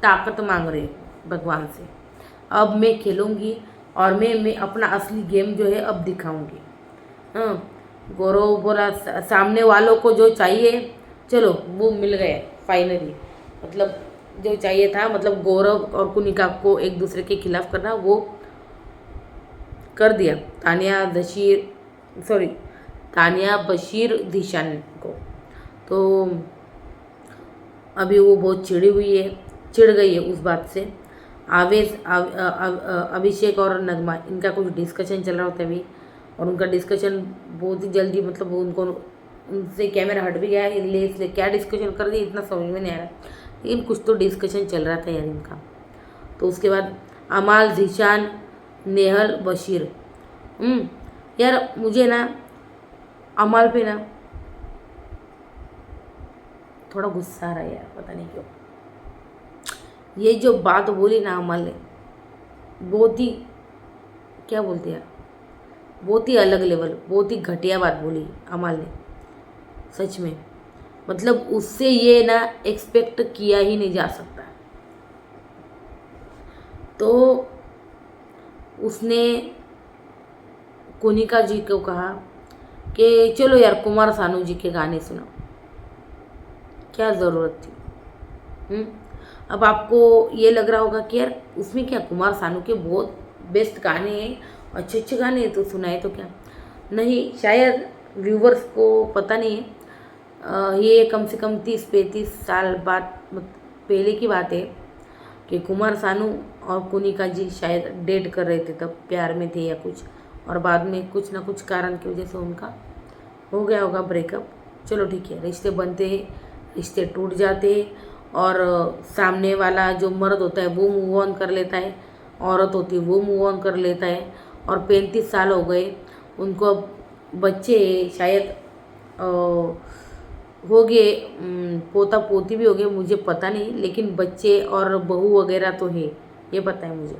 ताकत मांग रही हूँ भगवान से। अब मैं खेलूँगी और मैं अपना असली गेम जो है अब दिखाऊँगी। हाँ, गौरव बोला सामने वालों को जो चाहिए, चलो वो मिल गया फाइनली। मतलब जो चाहिए था, मतलब गौरव और कुनिका को एक दूसरे के खिलाफ करना, वो कर दिया तानिया बशीर धिशान को। तो अभी वो बहुत चिढ़ गई है उस बात से। अभिषेक और नगमा, इनका कुछ डिस्कशन चल रहा होता है अभी, और उनका डिस्कशन बहुत ही जल्दी, मतलब उनको उनसे कैमरा हट भी गया है, इसलिए क्या डिस्कशन कर दिया इतना समझ में नहीं आ रहा, लेकिन कुछ तो डिस्कशन चल रहा था यार इनका। तो उसके बाद अमाल, ज़ीशान, नेहल, बशीर। यार मुझे ना अमाल पे ना थोड़ा गुस्सा आ रहा है यार, पता नहीं क्यों। ये जो बात बोली ना अमाल ने, बहुत ही क्या बोलते यार, बहुत ही अलग लेवल, बहुत ही घटिया बात बोली अमाल ने, सच में। मतलब उससे ये ना एक्सपेक्ट किया ही नहीं जा सकता। तो उसने कुनिका जी को कहा कि चलो यार कुमार सानू जी के गाने सुनाओ, क्या ज़रूरत थी। अब आपको ये लग रहा होगा कि यार उसमें क्या, कुमार सानू के बहुत बेस्ट गाने हैं, अच्छे अच्छे गाने हैं, तो सुनाए तो क्या। नहीं, शायद व्यूवर्स को पता नहीं है। ये कम से कम 30-35 साल बाद पहले की बात है कि कुमार सानू और कुनिका जी शायद डेट कर रहे थे, तब प्यार में थे या कुछ, और बाद में कुछ ना कुछ कारण की वजह से उनका हो गया होगा ब्रेकअप। चलो ठीक है, रिश्ते बनते हैं, रिश्ते टूट जाते हैं, और सामने वाला जो मर्द होता है वो मूव ऑन कर लेता है, औरत होती है वो मूव ऑन कर लेता है, और 35 साल हो गए उनको, अब बच्चे शायद हो गए, पोता पोती भी हो गए, मुझे पता नहीं, लेकिन बच्चे और बहू वगैरह तो है, ये पता है मुझे।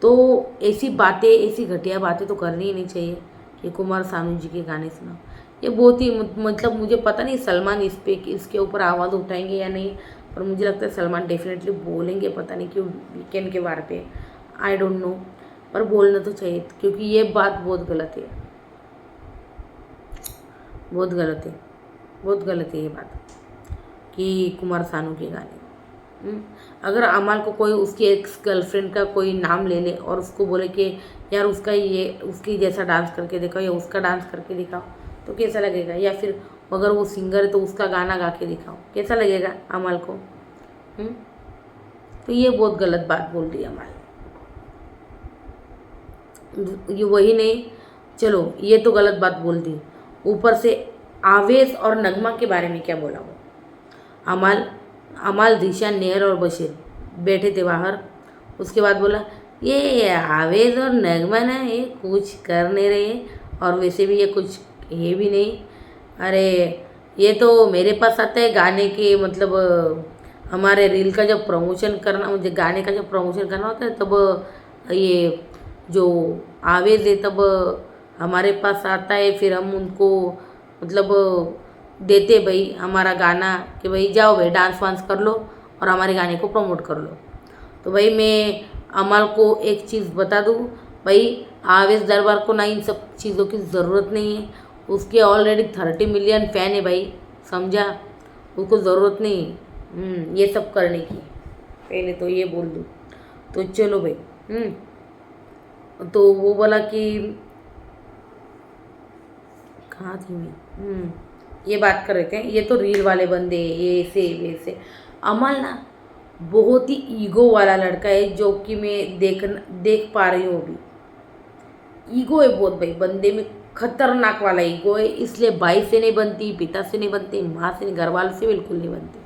तो ऐसी बातें, ऐसी घटिया बातें तो करनी ही नहीं चाहिए कि कुमार सानू जी के गाने सुना। ये बहुत ही मतलब मुझे पता नहीं सलमान इसके ऊपर आवाज़ उठाएंगे या नहीं, पर मुझे लगता है सलमान डेफिनेटली बोलेंगे, पता नहीं क्यों वीकेंड के बारे पे, आई डोंट नो, पर बोलना तो चाहिए, क्योंकि ये बात बहुत गलत है, बहुत गलत है, बहुत गलत है ये बात कि कुमार सानू के गाने। अगर अमाल को कोई उसकी एक्स गर्लफ्रेंड का कोई नाम ले ले और उसको बोले कि यार उसकी जैसा डांस करके दिखाओ या उसका डांस करके दिखाओ, तो कैसा लगेगा। या फिर अगर वो सिंगर है तो उसका गाना गा के दिखाओ, कैसा लगेगा अमल को? तो ये बहुत गलत बात बोल रही है अमल। ये वही नहीं, चलो ये तो गलत बात बोल दी, ऊपर से आवेश और नगमा के बारे में क्या बोला वो? अमल अमल ज़ीशान, नेहल और बशीर बैठे थे बाहर। उसके बाद बोला ये आवेश और नगमा ना ये कुछ कर नहीं रहे, और वैसे भी ये कुछ है भी नहीं। अरे ये तो मेरे पास आता है गाने के, मतलब हमारे रील का जब प्रमोशन करना, मुझे गाने का जब प्रमोशन करना होता है तब ये जो आवेश है तब हमारे पास आता है, फिर हम उनको मतलब देते भाई हमारा गाना, कि भाई जाओ भाई डांस वांस कर लो और हमारे गाने को प्रमोट कर लो। तो भाई मैं अमल को एक चीज़ बता दूँ, भाई आवेश दरबार को ना इन सब चीज़ों की ज़रूरत नहीं है, उसके ऑलरेडी 30 मिलियन फ़ैन है भाई, समझा? उसको ज़रूरत नहीं ये सब करने की, पहले तो ये बोल दूँ। तो चलो भाई। तो वो बोला कि कहाँ थी मैं? ये बात कर रहे थे, ये तो रील वाले बंदे ये ऐसे वैसे। अमल ना बहुत ही ईगो वाला लड़का है, जो कि मैं देख पा रही हूँ अभी। ईगो है बहुत भाई बंदे में, खतरनाक वाला ईगो है, इसलिए भाई से नहीं बनती, पिता से नहीं बनती, माँ से नहीं, घर वालों से बिल्कुल नहीं बनती,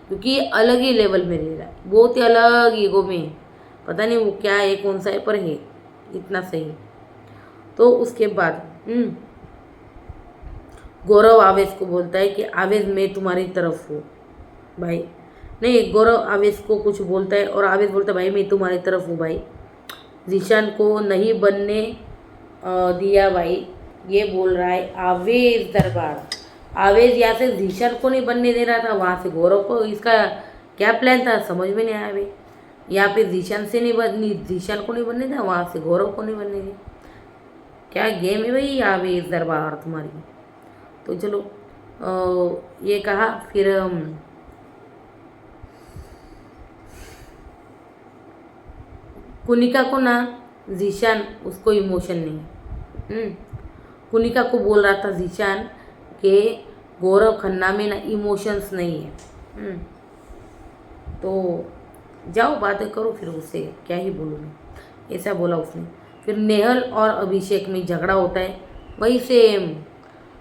क्योंकि ये अलग ही लेवल में रह रहा है, बहुत ही अलग ईगो में है। पता नहीं वो क्या है, कौन सा है, पर है इतना सही। तो उसके बाद गौरव आवेश को बोलता है कि आवेश मैं तुम्हारी तरफ हूँ भाई। नहीं, गौरव आवेश को कुछ बोलता है और आवेश बोलता है भाई मैं तुम्हारी तरफ हूँ भाई, ज़ीशान को नहीं बनने दिया भाई, ये बोल रहा है आवेश दरबार। आवेश यहाँ से ज़ीशान को नहीं बनने दे रहा था, वहाँ से गौरव को। इसका क्या प्लान था समझ में नहीं आया भाई। यहाँ पे ज़ीशान को नहीं बनने दिया, वहाँ से गौरव को नहीं बनने दिया। क्या गेम है भाई आवेश दरबार तुम्हारी। तो चलो ये कहा, फिर कुनिका को ना ज़ीशान उसको इमोशन नहीं। कुनिका को बोल रहा था ज़ीशान कि गौरव खन्ना में ना इमोशंस नहीं है। तो जाओ बातें करो फिर उससे, क्या ही बोलूँ मैं, ऐसा बोला उसने। फिर नेहल और अभिषेक में झगड़ा होता है, वही सेम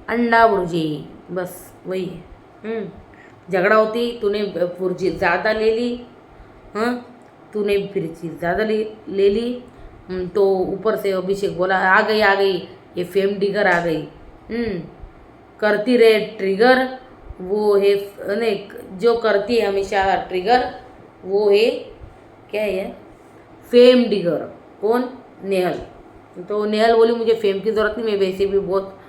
अंडा भुर्जी, बस वही है। झगड़ा होती, तूने भुर्जी ज़्यादा ले ली, हाँ तूने फिर चीज़ ज़्यादा ले ली। तो ऊपर से अभिषेक बोला आ गई ये फेम डिगर आ गई। करती रहे ट्रिगर, वो है नहीं जो करती है हमेशा ट्रिगर, वो है क्या है फेम डिगर। कौन? नेहल। तो नेहल बोली मुझे फेम की ज़रूरत नहीं, मैं वैसे भी बहुत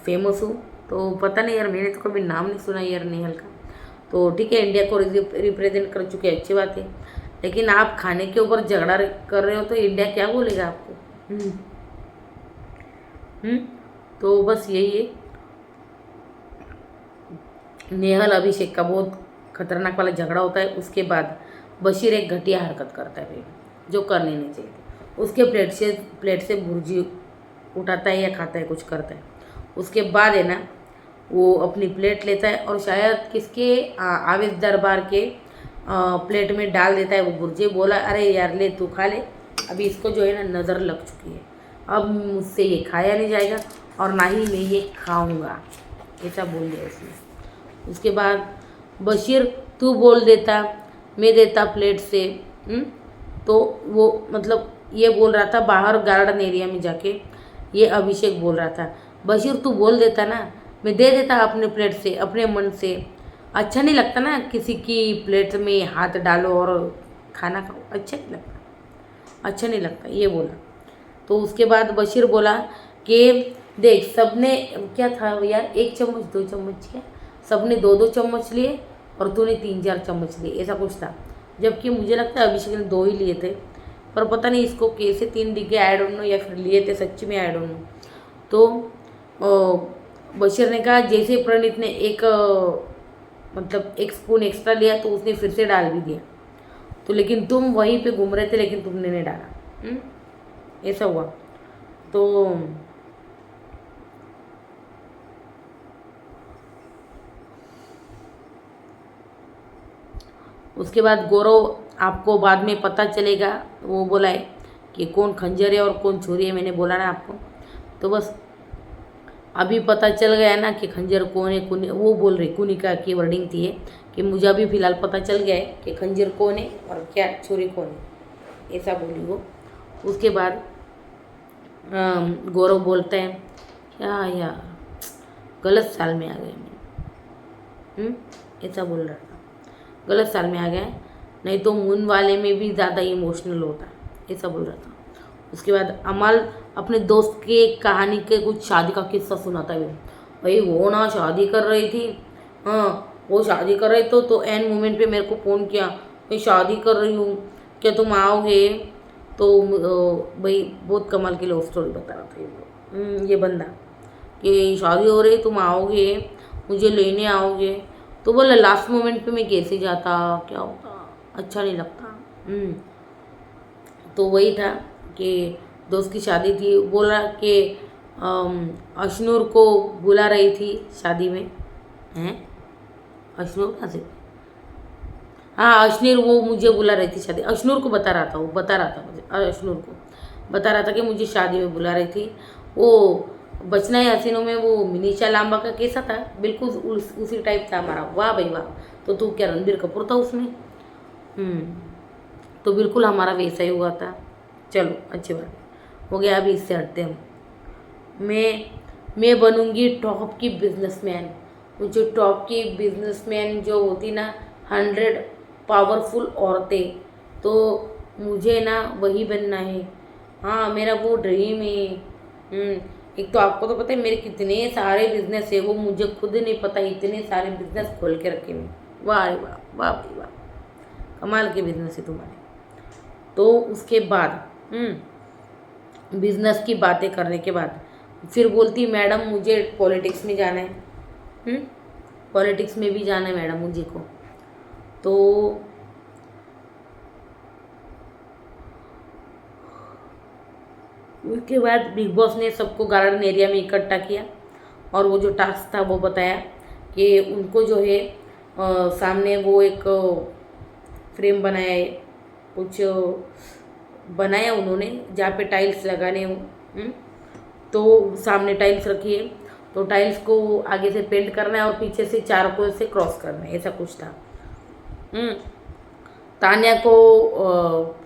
फेमस हूँ। तो पता नहीं यार, मैंने तो कभी नाम नहीं सुना यार नेहल का। तो ठीक है, इंडिया को रिप्रेजेंट कर चुके, अच्छी बात है, लेकिन आप खाने के ऊपर झगड़ा कर रहे हो तो इंडिया क्या बोलेगा आपको? तो बस यही है, नेहल अभिषेक का बहुत खतरनाक वाला झगड़ा होता है। उसके बाद बशीर एक घटिया हरकत करता है जो करनी नहीं चाहिए। उसके प्लेट से भुर्जी उठाता है या खाता है, कुछ करता है। उसके बाद है ना वो अपनी प्लेट लेता है और शायद किसके आवेश दरबार के प्लेट में डाल देता है वो भुर्जी। बोला अरे यार ले तू खा ले, अभी इसको जो है ना नज़र लग चुकी है, अब मुझसे ये खाया नहीं जाएगा और ना ही मैं ये खाऊंगा, ऐसा बोल दिया उसने। उसके बाद बशीर तू बोल देता मैं देता प्लेट से। तो वो मतलब ये बोल रहा था बाहर गार्डन एरिया में जाके, ये अभिषेक बोल रहा था बशीर तू बोल देता ना, मैं दे देता अपने प्लेट से, अपने मन से। अच्छा नहीं लगता ना किसी की प्लेट में हाथ डालो और खाना खाओ, अच्छा नहीं लगता, अच्छा नहीं लगता, ये बोला। तो उसके बाद बशीर बोला कि देख सबने क्या था यार, 1 चम्मच 2 चम्मच क्या, सबने 2-2 चम्मच लिए और तूने 3-4 चम्मच लिए, ऐसा कुछ था। जबकि मुझे लगता है अभिषेक ने 2 ही लिए थे, पर पता नहीं इसको कैसे 3 दिखे, आई डोंट नो, या फिर लिए थे सच्ची में, आई डोंट नो। तो बशीर ने कहा जैसे प्रणीत ने मतलब 1 स्पून एक्स्ट्रा लिया तो उसने फिर से डाल भी दिया, तो लेकिन तुम वहीं पे घूम रहे थे लेकिन तुमने नहीं डाला, ऐसा हुआ। तो उसके बाद गौरव आपको बाद में पता चलेगा, वो बोला है कि कौन खंजर है और कौन छुरी है, मैंने बोला ना आपको। तो बस अभी पता चल गया ना कि खंजर कौन है, कुनी वो बोल रही, कुनिका की वर्डिंग थी ये कि मुझे अभी फ़िलहाल पता चल गया है कि खंजर कौन है और क्या छुरी कौन है, ऐसा बोली वो। उसके बाद गौरव बोलता है क्या यार गलत साल में आ गए मैं, ऐसा बोल रहा था, गलत साल में आ गया है, नहीं तो मून वाले में भी ज़्यादा इमोशनल होता, ऐसा बोल रहा था। उसके बाद अमल अपने दोस्त के कहानी के कुछ शादी का किस्सा सुनाता है। भाई वो ना शादी कर रही थी, हाँ वो शादी कर रहे तो एन मोमेंट पे मेरे को फ़ोन किया, मैं शादी कर रही हूँ, क्या तुम आओगे? तो भाई बहुत कमाल की लव स्टोरी बता रहा था ये बंदा कि शादी हो रही तुम आओगे, मुझे लेने आओगे? तो बोला लास्ट मोमेंट पे मैं कैसे जाता, क्या होता, अच्छा नहीं लगता। तो वही था कि दोस्त की शादी थी, बोला कि अशनूर को बुला रही थी शादी में। हैं अशनूर कहाँ से? हाँ अशनूर, वो मुझे बुला रही थी शादी, अशनूर को बता रहा था, वो बता रहा था मुझे, अशनूर को बता रहा था कि मुझे शादी में बुला रही थी। वो बचना है हसीनों में वो मिनीशा लांबा का कैसा था, बिल्कुल उसी टाइप था हमारा। वाह भाई वाह, तो तू क्या रणबीर कपूर था उसमें? तो बिल्कुल हमारा वैसा ही हुआ था। चलो अच्छी बात हो गया, अभी इससे हटते हम। मैं बनूंगी टॉप की बिजनेसमैन। मुझे टॉप की बिजनेसमैन जो होती ना, 100 पावरफुल औरतें, तो मुझे ना वही बनना है। हाँ मेरा वो ड्रीम है। एक तो आपको तो पता है मेरे कितने सारे बिजनेस है, वो मुझे खुद नहीं पता, इतने सारे बिजनेस खोल के रखे मैं। वाह रे वाह, वाह भाई वाह, कमाल के बिजनेस है तुम्हारे। तो उसके बाद बिजनेस की बातें करने के बाद फिर बोलती मैडम मुझे पॉलिटिक्स में जाना है। पॉलिटिक्स में भी जाना है मैडम मुझे को। तो उसके बाद बिग बॉस ने सबको गार्डन एरिया में इकट्ठा किया और वो जो टास्क था वो बताया कि उनको जो है सामने वो एक फ्रेम बनाया है, कुछ बनाया उन्होंने जहाँ पे टाइल्स लगाने हो। तो सामने टाइल्स रखी है, तो टाइल्स को आगे से पेंट करना है और पीछे से चारकोल से क्रॉस करना है, ऐसा कुछ था। तान्या को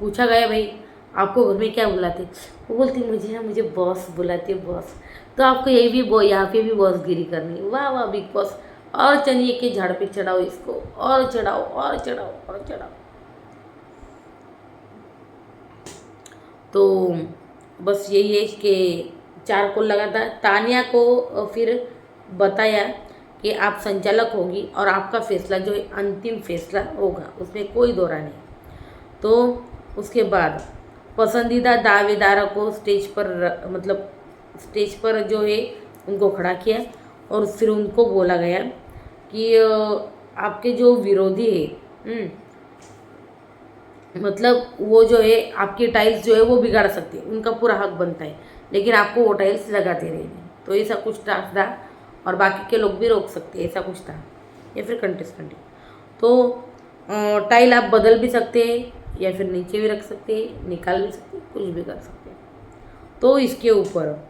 पूछा गया भाई आपको घर में क्या बुलाते? वो बोलती मुझे बॉस बुलाती है, बॉस। तो आपको यही भी यहाँ पे भी बॉसगिरी करनी है। वाह वाह बिग बॉस, और चनिए के झाड़ पे चढ़ाओ इसको, और चढ़ाओ और चढ़ाओ और चढ़ाओ। तो बस यही है कि चारकोल लगा था। तान्या को फिर बताया कि आप संचालक होगी और आपका फैसला जो है अंतिम फैसला होगा, उसमें कोई दो राय नहीं। तो उसके बाद पसंदीदा दावेदारों को स्टेज पर जो है उनको खड़ा किया और फिर उनको बोला गया कि आपके जो विरोधी है, मतलब वो जो है आपकी टाइल्स जो है वो बिगाड़ सकते हैं, उनका पूरा हक बनता है, लेकिन आपको वो टाइल्स लगाते रहने। तो ऐसा कुछ टास्क था और बाकी के लोग भी रोक सकते हैं, ऐसा कुछ था, या फिर कंटेस्टेंट। तो टाइल आप बदल भी सकते हैं या फिर नीचे भी रख सकते हैं, निकाल भी सकते हैं, कुछ भी कर सकते हैं। तो इसके ऊपर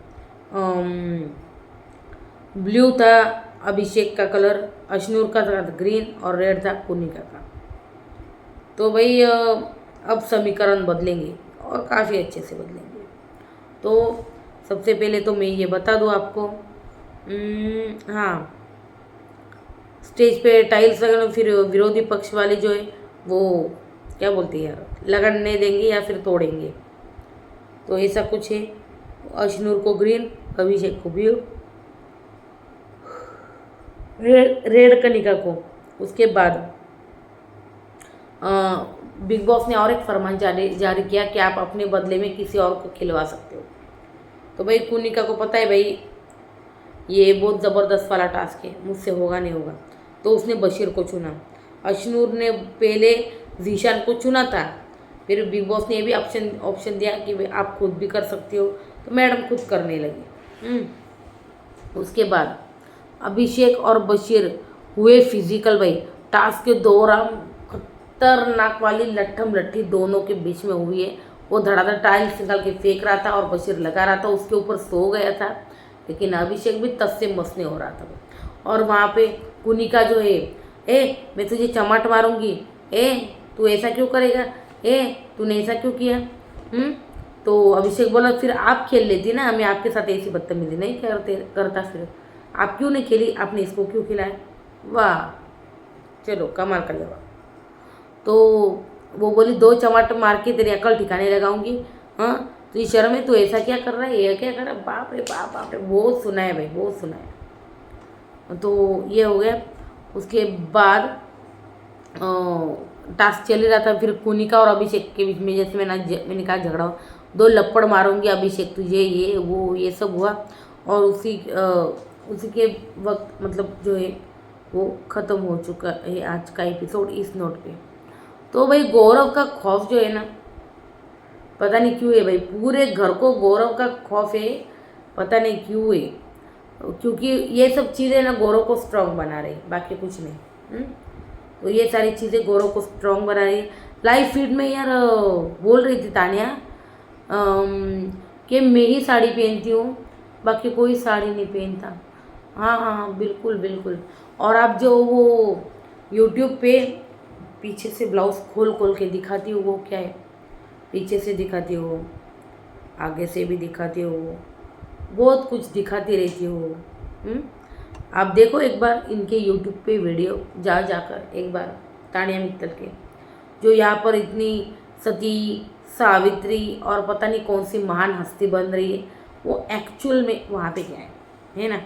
ब्लू था अभिषेक का कलर, अशनूर का था ग्रीन और रेड था पुनिका का। तो भाई अब समीकरण बदलेंगे और काफ़ी अच्छे से बदलेंगे। तो सबसे पहले तो मैं ये बता दूँ आपको, हाँ स्टेज पे टाइल्स लगाना, फिर विरोधी पक्ष वाले जो है वो क्या बोलते हैं यार, लगाने देंगे या फिर तोड़ेंगे। तो ऐसा कुछ है। अशनूर को ग्रीन, अभिषेक को ब्लू, रेड कनिका को। उसके बाद बिग बॉस ने और एक फरमान जारी किया कि आप अपने बदले में किसी और को खिलवा सकते हो। तो भाई कुनिका को पता है भाई ये बहुत ज़बरदस्त वाला टास्क है, मुझसे होगा नहीं होगा, तो उसने बशीर को चुना। अशनूर ने पहले जीशान को चुना था, फिर बिग बॉस ने ये भी ऑप्शन दिया कि आप खुद भी कर सकते हो, तो मैडम खुद करने लगी। उसके बाद अभिषेक और बशीर हुए फिजिकल भाई, टास्क के दौरान खतरनाक वाली लट्ठम लट्ठी दोनों के बीच में हुई है। वो धड़ाधड़ टाइल्स निकाल के फेंक रहा था और बशीर लगा रहा था, उसके ऊपर सो गया था। लेकिन अभिषेक भी तस से मस नहीं हो रहा था। और वहाँ पे कुनिका जो है, ए मैं तुझे चमाट मारूंगी, ए तू ऐसा क्यों करेगा, ए तूने ऐसा क्यों किया। तो अभिषेक बोला फिर आप खेल लेती ना, मैं आपके साथ ऐसी बदतमीजी नहीं करता। फिर आप क्यों नहीं खेली, आपने इसको क्यों खिलाया। वाह चलो कमाल कर जवाब। तो वो बोली 2 चमाट मार के तेरी अकल ठिकाने लगाऊंगी। हाँ तुझे शर्म है, तू ऐसा क्या कर रहा है, ये क्या कर रहा है। बाप रे बाप, बाप रे, बहुत सुना है भाई, बहुत सुना है। तो ये हो गया। उसके बाद टास्क चल ही रहा था। फिर कुनिका और अभिषेक के बीच में, जैसे मैंने कहा झगड़ा हो, 2 लपड़ मारूंगी अभिषेक तुझे, ये वो ये सब हुआ। और उसी के वक्त मतलब जो है वो ख़त्म हो चुका है आज का एपिसोड इस नोट पे। तो भाई गौरव का खौफ जो है ना, पता नहीं क्यों है भाई, पूरे घर को गौरव का खौफ है, पता नहीं क्यों है। क्योंकि ये सब चीज़ें ना गौरव को स्ट्रॉन्ग बना रही, बाकी कुछ नहीं। तो ये सारी चीज़ें गौरव को स्ट्रॉन्ग बना रही है। लाइव फीड में यार बोल रही थी तानिया कि मैं ही साड़ी पहनती हूँ, बाकी कोई साड़ी नहीं पहनता। हाँ हाँ हाँ बिल्कुल बिल्कुल। और आप जो वो यूट्यूब पे पीछे से ब्लाउज खोल खोल के दिखाती हो, वो क्या है, पीछे से दिखाती हो, आगे से भी दिखाती हो, बहुत कुछ दिखाती रहती हो। आप देखो एक बार इनके यूट्यूब पे वीडियो जाकर एक बार, तानिया मित्तल के, जो यहाँ पर इतनी सती सावित्री और पता नहीं कौन सी महान हस्ती बन रही है, वो एक्चुअल में वहाँ पे क्या है ना।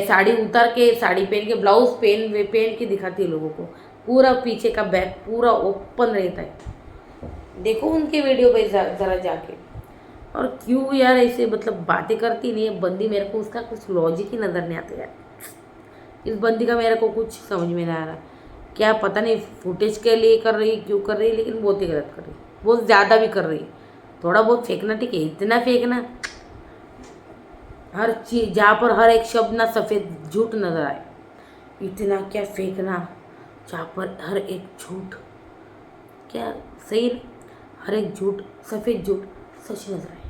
साड़ी उतार के, साड़ी पहन के, ब्लाउज पहन के दिखाती है लोगों को, पूरा पीछे का बैक पूरा ओपन रहता है। देखो उनके वीडियो पे ज़रा जाके। और क्यों यार ऐसे मतलब बातें करती नहीं है बंदी, मेरे को उसका कुछ लॉजिक ही नज़र नहीं आता यार। इस बंदी का मेरे को कुछ समझ में नहीं आ रहा, क्या पता नहीं फुटेज के लिए कर रही, क्यों कर रही, लेकिन बहुत ही गलत कर रही, बहुत ज़्यादा भी कर रही। थोड़ा बहुत फेंकना ठीक है, इतना फेंकना, हर चीज़ जहाँ पर हर एक शब्द ना सफ़ेद झूठ नज़र आए, इतना क्या फेंकना जहाँ पर हर एक झूठ, क्या सही, हर एक झूठ सफ़ेद झूठ सच नज़र आए।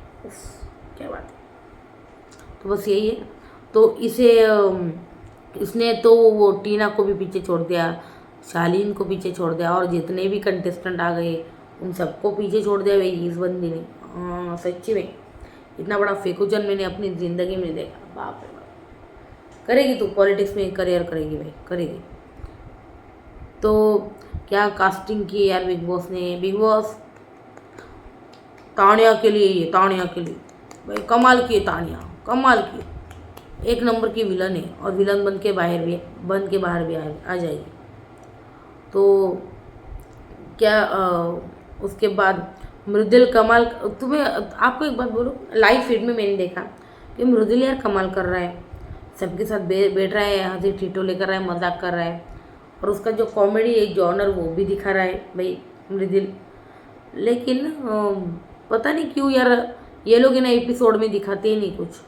क्या बात है। तो बस यही है। तो इसने तो वो टीना को भी पीछे छोड़ दिया, शालीन को पीछे छोड़ दिया, और जितने भी कंटेस्टेंट आ गए उन सबको पीछे छोड़ दिया भाई इस बंदी ने। हाँ सच्ची में इतना बड़ा फेकुचन मैंने अपनी ज़िंदगी में नहीं देखा। बाप रे बाप। करेगी तू पॉलिटिक्स में करियर करेगी भाई, करेगी। तो क्या कास्टिंग की यार बिग बॉस ने, बिग बॉस तानिया के लिए, ये तानिया के लिए भाई कमाल की है। तानिया कमाल की, एक नंबर की विलन है, और विलन बन के बाहर भी आ जाएगी। तो क्या उसके बाद मृदुल कमाल, तुम्हें आपको एक बात बोलूं, लाइव फीड में मैंने देखा कि मृदुल यार कमाल कर रहा है, सबके साथ बैठ रहा है, हंसी ठीठो लेकर रहा है, मजाक कर रहा है, और उसका जो कॉमेडी एक जॉनर वो भी दिखा रहा है भाई मृदुल। लेकिन पता नहीं क्यों यार ये लोग ना एपिसोड में दिखाते ही नहीं कुछ।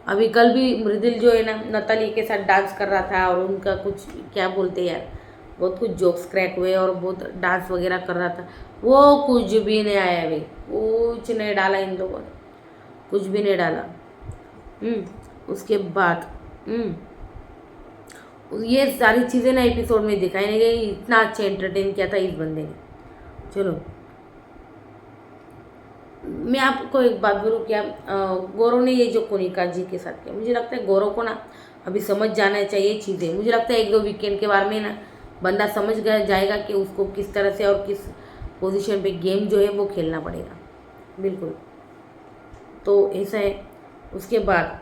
अभी कल भी मृदुल जो है ना नताली के साथ डांस कर रहा था, और उनका कुछ क्या बोलते हैं यार, बहुत कुछ जोक्स क्रैक हुए और बहुत डांस वगैरह कर रहा था, वो कुछ भी नहीं आया भाई, कुछ नहीं डाला इन लोगों ने, कुछ भी नहीं डाला। उसके बाद ये सारी चीज़ें ना एपिसोड में दिखाई नहीं गई, इतना अच्छा एंटरटेन किया था इस बंदे ने। चलो मैं आपको एक बात बोलूँ क्या, गौरव ने ये जो कोनिका जी के साथ किया, मुझे लगता है गौरव को ना अभी समझ जाना चाहिए चीज़ें। मुझे लगता है 1-2 वीकेंड के बारे में ना बंदा समझ जाएगा कि उसको किस तरह से और किस पोजीशन पे गेम जो है वो खेलना पड़ेगा, बिल्कुल। तो ऐसा है। उसके बाद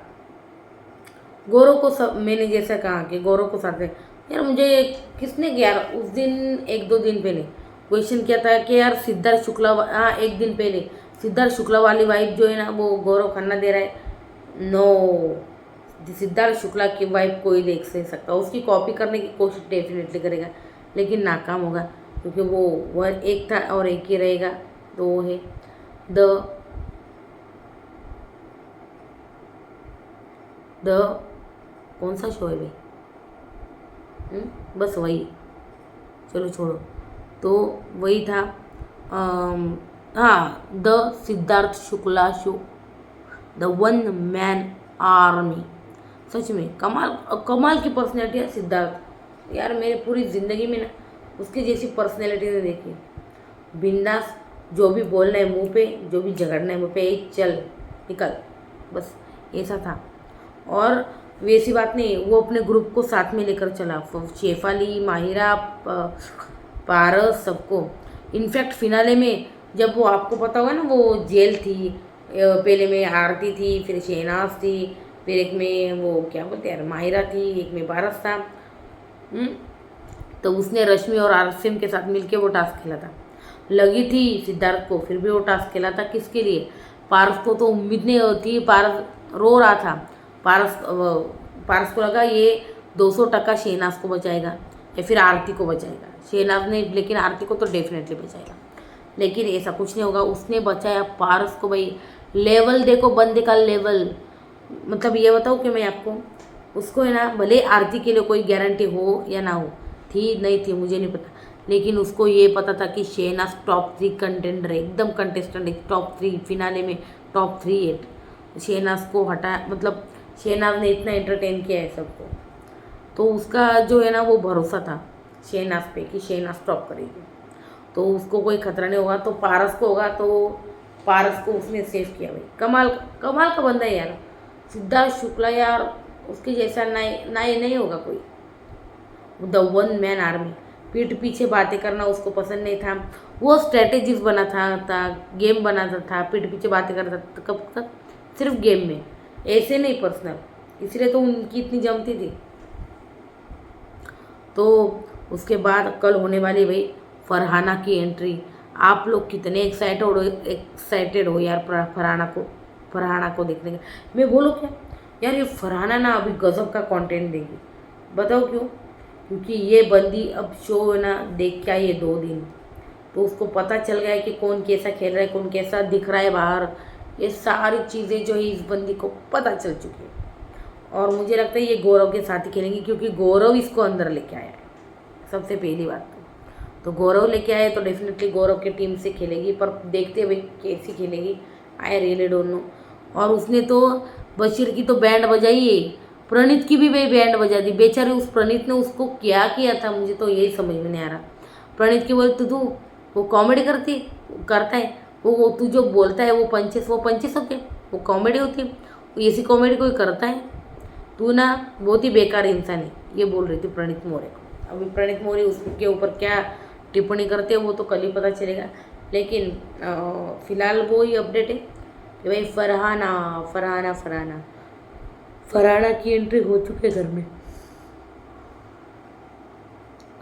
गौरव को सब, मैंने जैसा कहा कि गौरव को साथ यार, मुझे किसने यार उस दिन 1-2 दिन पहले क्वेश्चन किया था कि यार सिद्धार्थ शुक्ला, हाँ 1 दिन पहले सिद्धार्थ शुक्ला वाली वाइफ जो है ना वो गौरव खन्ना दे रहा है। नो, सिद्धार्थ शुक्ला की वाइफ कोई देख से सकता, उसकी कॉपी करने की कोशिश डेफिनेटली करेगा, लेकिन नाकाम होगा, क्योंकि वो एक था और एक ही रहेगा। तो वो है द कौन सा शो है भाई, बस वही, चलो छोड़ो। तो वही था। हाँ, the Siddharth Shukla show, the one man army. सच में कमाल कमाल की पर्सनैलिटी है सिद्धार्थ। यार मेरे पूरी ज़िंदगी में ना उसकी जैसी पर्सनैलिटी नहीं देखी। बिंदास, जो भी बोलना है मुंह पे, जो भी झगड़ना है मुंह पे, चल निकल, बस ऐसा था। और वैसी बात नहीं, वो अपने ग्रुप को साथ में लेकर चला, शेफाली, माहिरा, पारस, सबको। इनफैक्ट फिनाले में जब वो, आपको पता होगा ना, वो जेल थी, पहले में आरती थी, फिर शहनाज थी, फिर एक में वो क्या बोलते हैं यार, माहिरा थी, एक में पारस था। तो उसने रश्मि और आरसीएम के साथ मिलके वो टास्क खेला था। लगी थी सिद्धार्थ को, फिर भी वो टास्क खेला था। किसके लिए? पारस को तो उम्मीद नहीं होती। पारस रो रहा था। पारस को लगा ये 200% शहनाज को बचाएगा या फिर आरती को बचाएगा। शहनाज ने, लेकिन आरती को तो डेफिनेटली बचाएगा, लेकिन ऐसा कुछ नहीं होगा। उसने बचाया पारस को। भाई लेवल देखो बंदे का, लेवल। मतलब ये बताओ कि मैं आपको, उसको है ना, भले आरती के लिए कोई गारंटी हो या ना हो, थी नहीं थी मुझे नहीं पता, लेकिन उसको ये पता था कि शहनाज टॉप 3 कंटेंडर है, एकदम कंटेस्टेंट है, टॉप 3 फिनाले में, टॉप 3 है। शहनाज को हटा, मतलब शहनाज ने इतना एंटरटेन किया है सबको, तो उसका जो है ना वो भरोसा था शहनाज पे कि शहनाज टॉप करेगी, तो उसको कोई खतरा नहीं होगा। तो पारस को होगा, तो पारस को उसने सेव किया। भाई कमाल कमाल का बंदा है यार सिद्धार्थ शुक्ला। यार उसके जैसा नहीं होगा कोई। The one man army. पीठ पीछे बातें करना उसको पसंद नहीं था। वो स्ट्रेटेजीज बनाता था, गेम बनाता था, पीठ पीछे बातें करता था। कब तक? सिर्फ गेम में, ऐसे नहीं पर्सनल। इसलिए तो उनकी इतनी जमती थी। तो उसके बाद कल होने वाली भाई फरहाना की एंट्री। आप लोग कितने एक्साइटेड हो यार फरहाना को देखने का। मैं बोलूँ क्या यार, ये फरहाना ना अभी गजब का कंटेंट देगी। बताओ क्यों? क्योंकि ये बंदी अब शो है ना देख के आई है 2 दिन, तो उसको पता चल गया है कि कौन कैसा खेल रहा है, कौन कैसा दिख रहा है बाहर। ये सारी चीज़ें जो है इस बंदी को पता चल चुकी है। और मुझे लगता है ये गौरव के साथ ही खेलेंगी, क्योंकि गौरव इसको अंदर लेके आया है। सबसे पहली बात तो गौरव लेके आए, तो डेफिनेटली गौरव की टीम से खेलेगी, पर देखते हुए कैसी खेलेगी, आई रियली डोंट नो। और उसने तो बशीर की तो बैंड बजाई है, प्रणीत की भी भाई बैंड बजा दी। बेचारे उस प्रणीत ने उसको क्या किया था, मुझे तो यही समझ में नहीं आ रहा। प्रणीत की बोले तू वो कॉमेडी करता है, वो तू जो बोलता है वो पंचेस होते, वो कॉमेडी होती है, ऐसी कॉमेडी कोई करता है? तू ना बहुत ही बेकार इंसान है, ये बोल रही थी प्रणीत मौर्य को। अभी प्रणीत मौर्य उसके ऊपर क्या टिप्पणी करते हैं वो तो कल ही पता चलेगा, लेकिन फिलहाल वो ही अपडेट है कि भाई फरहाना की एंट्री हो चुकी है घर में।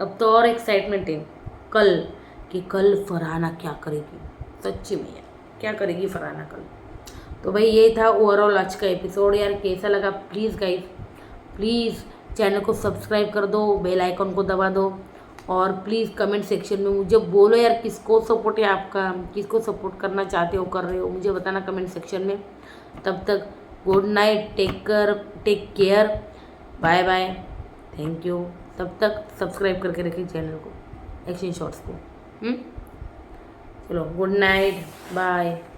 अब तो और एक्साइटमेंट है कल, कि कल फरहाना क्या करेगी, सच्ची में यार क्या करेगी फरहाना कल। तो भाई ये था ओवरऑल आज का एपिसोड। यार कैसा लगा प्लीज़ गाइस, प्लीज़ चैनल को सब्सक्राइब कर दो, बेल आइकन को दबा दो, और प्लीज़ कमेंट सेक्शन में मुझे बोलो यार किसको सपोर्ट है आपका, किसको सपोर्ट करना चाहते हो, कर रहे हो, मुझे बताना कमेंट सेक्शन में। तब तक good night, take care, bye bye, thank you. तब तक सब्सक्राइब करके रखिए चैनल को, एक्शन शॉर्ट्स को। चलो गुड नाइट, बाय।